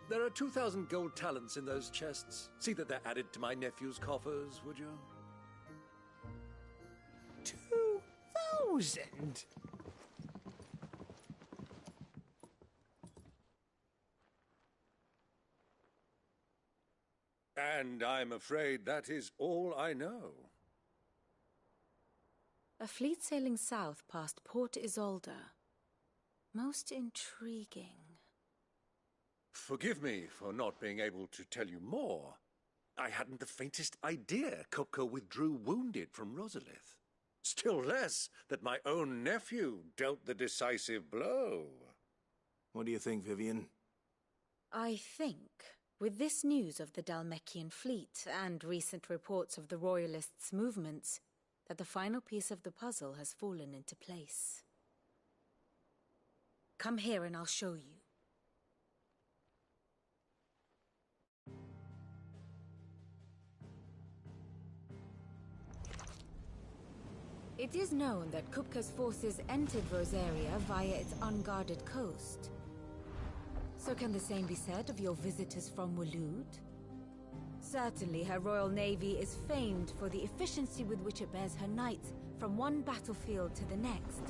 There are 2,000 gold talents in those chests. See that they're added to my nephew's coffers, would you? 2,000? And I'm afraid that is all I know. A fleet sailing south past Port Isolde. Most intriguing. Forgive me for not being able to tell you more. I hadn't the faintest idea Kupka withdrew wounded from Rosalith. Still less that my own nephew dealt the decisive blow. What do you think, Vivian? I think, with this news of the Dalmekian fleet and recent reports of the Royalists' movements, that the final piece of the puzzle has fallen into place. Come here and I'll show you. It is known that Kupka's forces entered Rosaria via its unguarded coast. So can the same be said of your visitors from Waloed? Certainly her royal navy is famed for the efficiency with which it bears her knights from one battlefield to the next.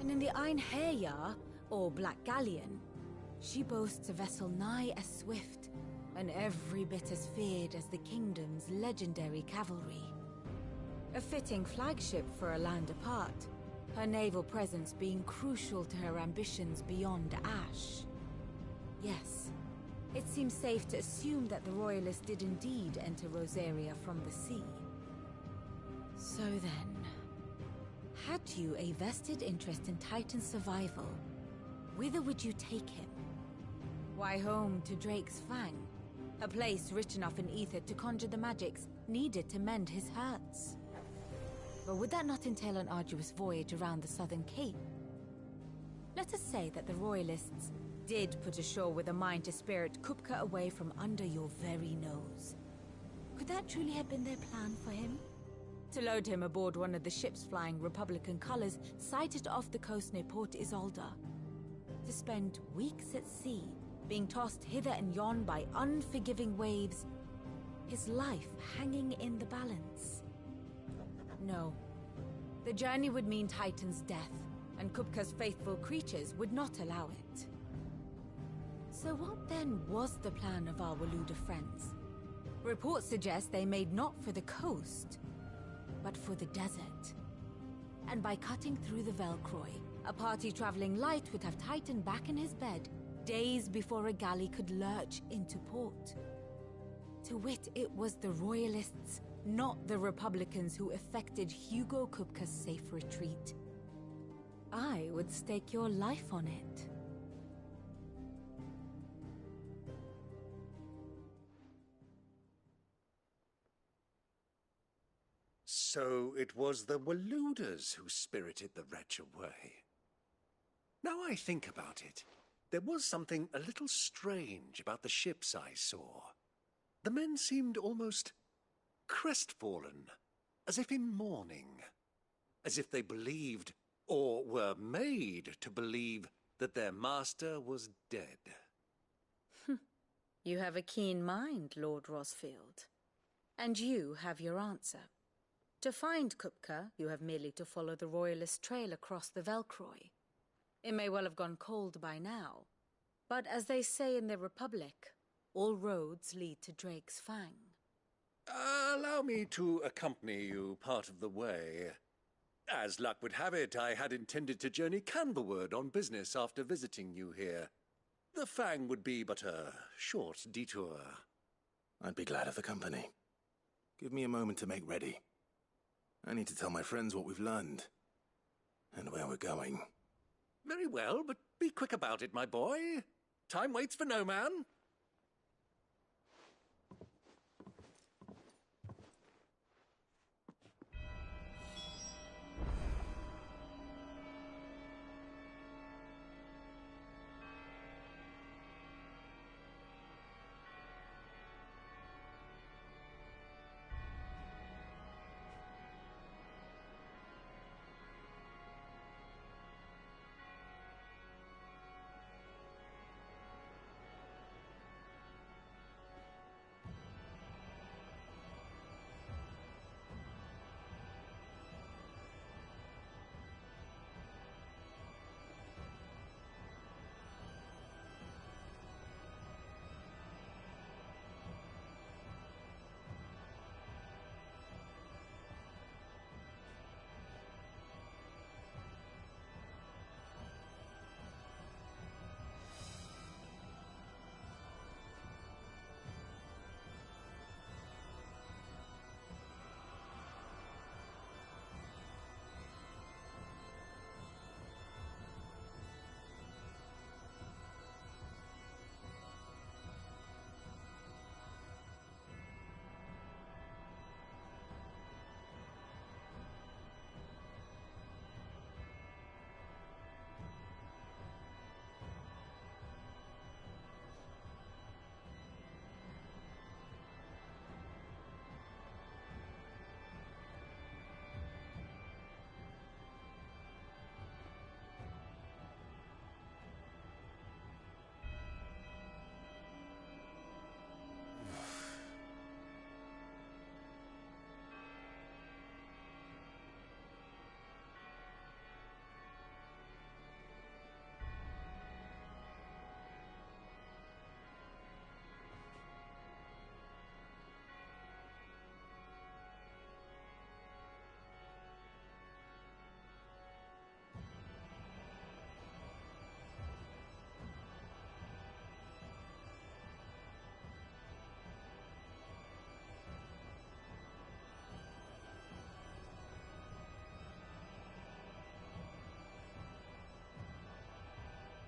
And in the Einherjar, or Black Galleon, she boasts a vessel nigh as swift and every bit as feared as the kingdom's legendary cavalry. A fitting flagship for a land apart, her naval presence being crucial to her ambitions beyond Ash. Yes, it seems safe to assume that the Royalists did indeed enter Rosaria from the sea. So then, had you a vested interest in Titan's survival, whither would you take him? Why, home to Drake's Fang, a place rich enough in ether to conjure the magics needed to mend his hurts. But would that not entail an arduous voyage around the southern cape? Let us say that the Royalists did put ashore with a mind to spirit Kupka away from under your very nose. Could that truly have been their plan for him? To load him aboard one of the ships flying Republican colors sighted off the coast near Port Isolde. To spend weeks at sea, being tossed hither and yon by unforgiving waves, his life hanging in the balance. No. The journey would mean Titan's death, and Kupka's faithful creatures would not allow it. So what then was the plan of our Waluda friends? Reports suggest they made not for the coast, but for the desert. And by cutting through the Velcroy, a party traveling light would have Titan back in his bed days before a galley could lurch into port. To wit, it was the Royalists, not the Republicans, who effected Hugo Kupka's safe retreat. I would stake your life on it. So it was the Waludas who spirited the wretch away. Now I think about it, there was something a little strange about the ships I saw. The men seemed almost crestfallen, as if in mourning, as if they believed, or were made to believe, that their master was dead. You have a keen mind, Lord Rosfield. And you have your answer. To find Kupka, you have merely to follow the Royalist trail across the Velcroy. It may well have gone cold by now, but as they say in the Republic, all roads lead to Drake's Fang. Allow me to accompany you part of the way. As luck would have it, I had intended to journey Canberward on business after visiting you here. The Fang would be but a short detour. I'd be glad of the company. Give me a moment to make ready. I need to tell my friends what we've learned, and where we're going. Very well, but be quick about it, my boy. Time waits for no man.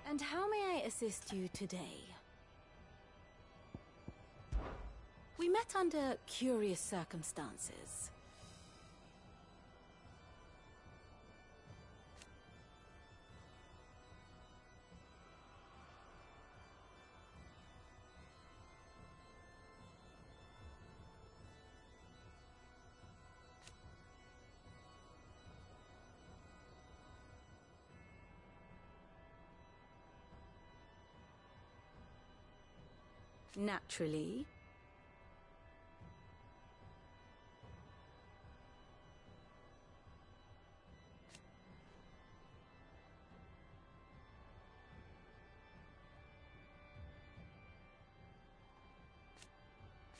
And how may I assist you today? We met under curious circumstances. Naturally.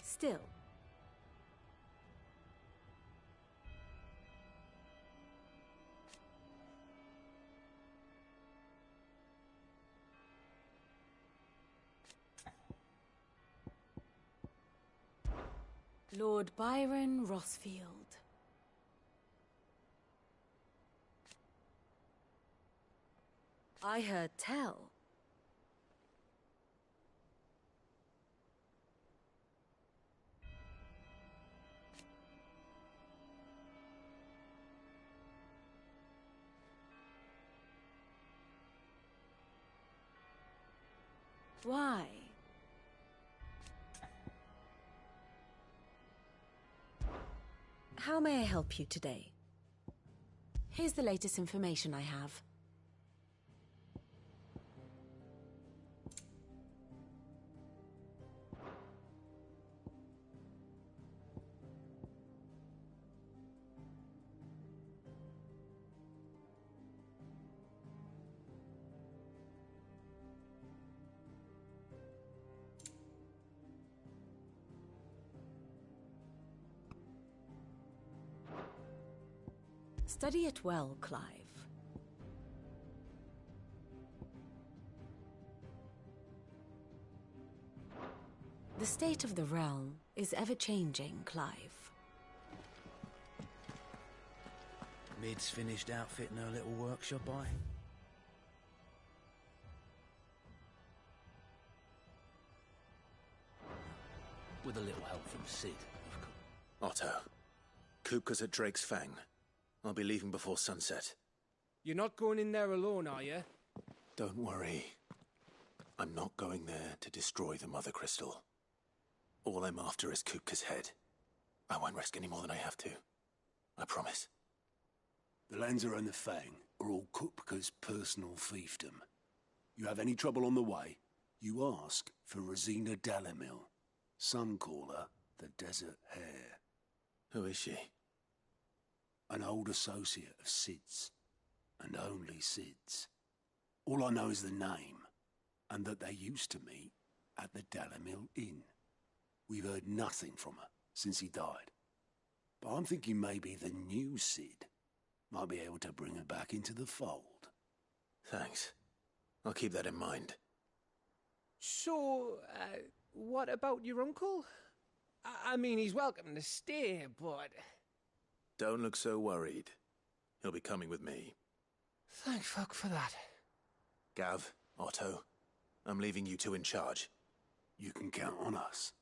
Still. Lord Byron Rossfield. I heard tell. Why? How may I help you today? Here's the latest information I have. Study it well, Clive. The state of the realm is ever-changing, Clive. Mid's finished outfitting her little workshop, With a little help from Sid, of course. Otto, Kupka's at Drake's Fang. I'll be leaving before sunset. You're not going in there alone, are you? Don't worry. I'm not going there to destroy the Mother Crystal. All I'm after is Kupka's head. I won't risk any more than I have to. I promise. The Lanza and the Fang are all Kupka's personal fiefdom. You have any trouble on the way, you ask for Rosina Dalamil. Some call her the Desert Hare. Who is she? An old associate of Sid's, and only Sid's. All I know is the name, and that they used to meet at the Dalamil Inn. We've heard nothing from her since he died. But I'm thinking maybe the new Sid might be able to bring her back into the fold. Thanks. I'll keep that in mind. So, what about your uncle? I mean, he's welcome to stay, but... Don't look so worried. He'll be coming with me. Thank fuck for that. Gav, Otto, I'm leaving you two in charge. You can count on us.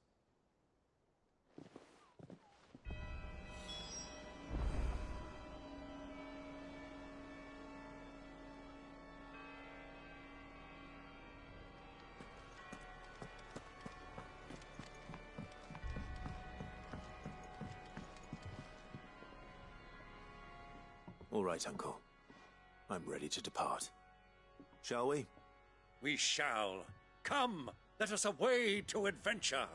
All right, Uncle. I'm ready to depart. Shall we? We shall. Come, let us away to adventure.